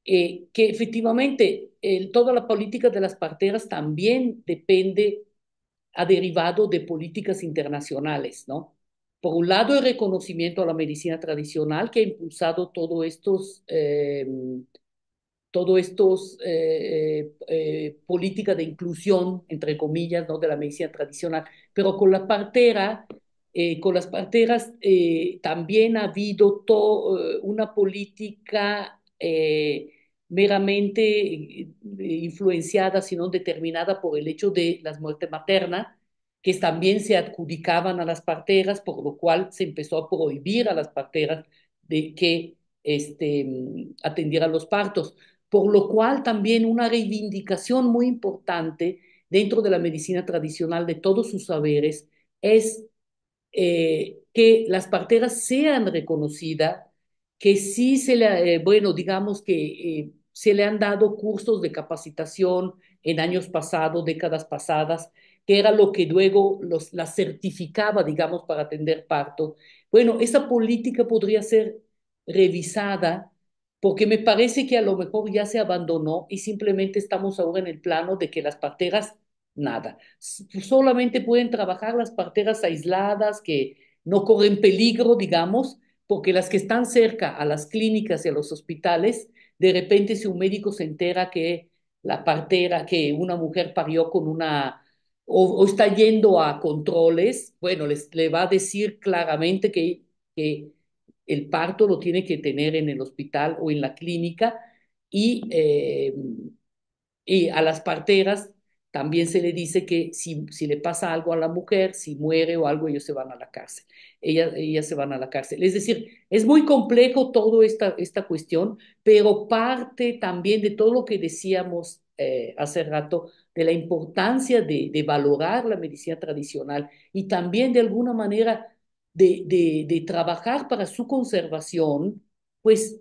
que efectivamente toda la política de las parteras también depende, ha derivado de políticas internacionales, ¿no? Por un lado, el reconocimiento a la medicina tradicional que ha impulsado todo estos políticas de inclusión, entre comillas, ¿no? De la medicina tradicional, pero con las parteras también ha habido una política meramente influenciada, sino determinada por el hecho de las muertes maternas, que también se adjudicaban a las parteras, por lo cual se empezó a prohibir a las parteras de que atendieran los partos, por lo cual también una reivindicación muy importante dentro de la medicina tradicional de todos sus saberes es que las parteras sean reconocidas, que sí bueno, digamos que se le han dado cursos de capacitación en años pasados, décadas pasadas, que era lo que luego la certificaba, digamos, para atender parto. Bueno, esa política podría ser revisada porque me parece que a lo mejor ya se abandonó y simplemente estamos ahora en el plano de que las parteras, nada, solamente pueden trabajar las parteras aisladas que no corren peligro, digamos, porque las que están cerca a las clínicas y a los hospitales, de repente si un médico se entera que la partera, que una mujer parió con una, o está yendo a controles, bueno, le va a decir claramente que el parto lo tiene que tener en el hospital o en la clínica y, eh, y a las parteras también se le dice que si le pasa algo a la mujer, si muere o algo, ellos se van a la cárcel. Ellas se van a la cárcel. Es decir, es muy complejo toda esta cuestión, pero parte también de todo lo que decíamos hace rato, de la importancia de valorar la medicina tradicional y también de alguna manera de trabajar para su conservación, pues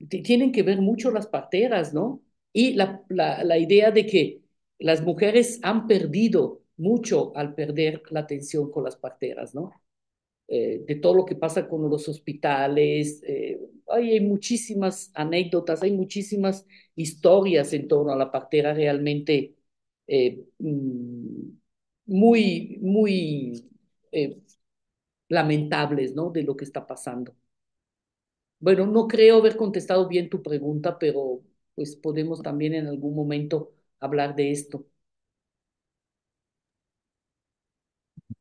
tienen que ver mucho las parteras, ¿no? Y la idea de que las mujeres han perdido mucho al perder la atención con las parteras, ¿no? De todo lo que pasa con los hospitales. Hay muchísimas anécdotas, hay muchísimas historias en torno a la partera realmente muy eh, lamentables, ¿no? De lo que está pasando. Bueno, no creo haber contestado bien tu pregunta, pero pues podemos también en algún momento hablar de esto.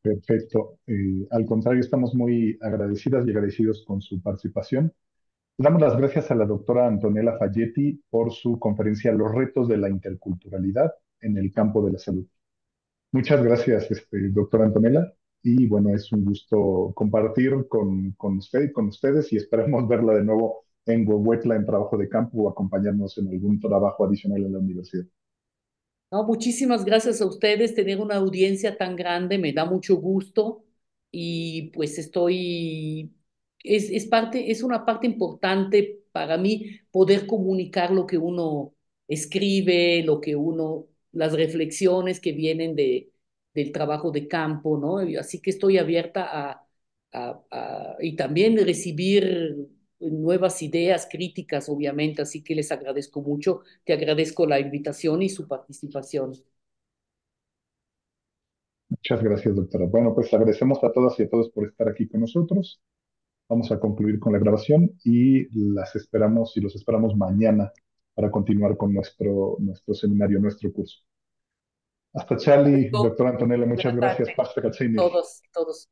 Perfecto. Al contrario, estamos muy agradecidas y agradecidos con su participación. Damos las gracias a la doctora Antonella Falletti por su conferencia Los retos de la interculturalidad en el campo de la salud. Muchas gracias, doctora Antonella. Y bueno, es un gusto compartir con usted y con ustedes y esperamos verla de nuevo en Huehuetla en trabajo de campo o acompañarnos en algún trabajo adicional en la universidad. No, muchísimas gracias a ustedes. Tener una audiencia tan grande me da mucho gusto y pues es una parte importante para mí poder comunicar lo que uno escribe, las reflexiones que vienen del trabajo de campo, ¿no? Y así que estoy abierta y también recibir nuevas ideas, críticas, obviamente, así que les agradezco mucho. Te agradezco la invitación y su participación. Muchas gracias, doctora. Bueno, pues agradecemos a todas y a todos por estar aquí con nosotros. Vamos a concluir con la grabación y las esperamos y los esperamos mañana para continuar con nuestro seminario, nuestro curso. Hasta Charlie, Perfecto. doctora Antonella, muchas Buenas gracias. tardes. Pasta Katsini. Todos, todos.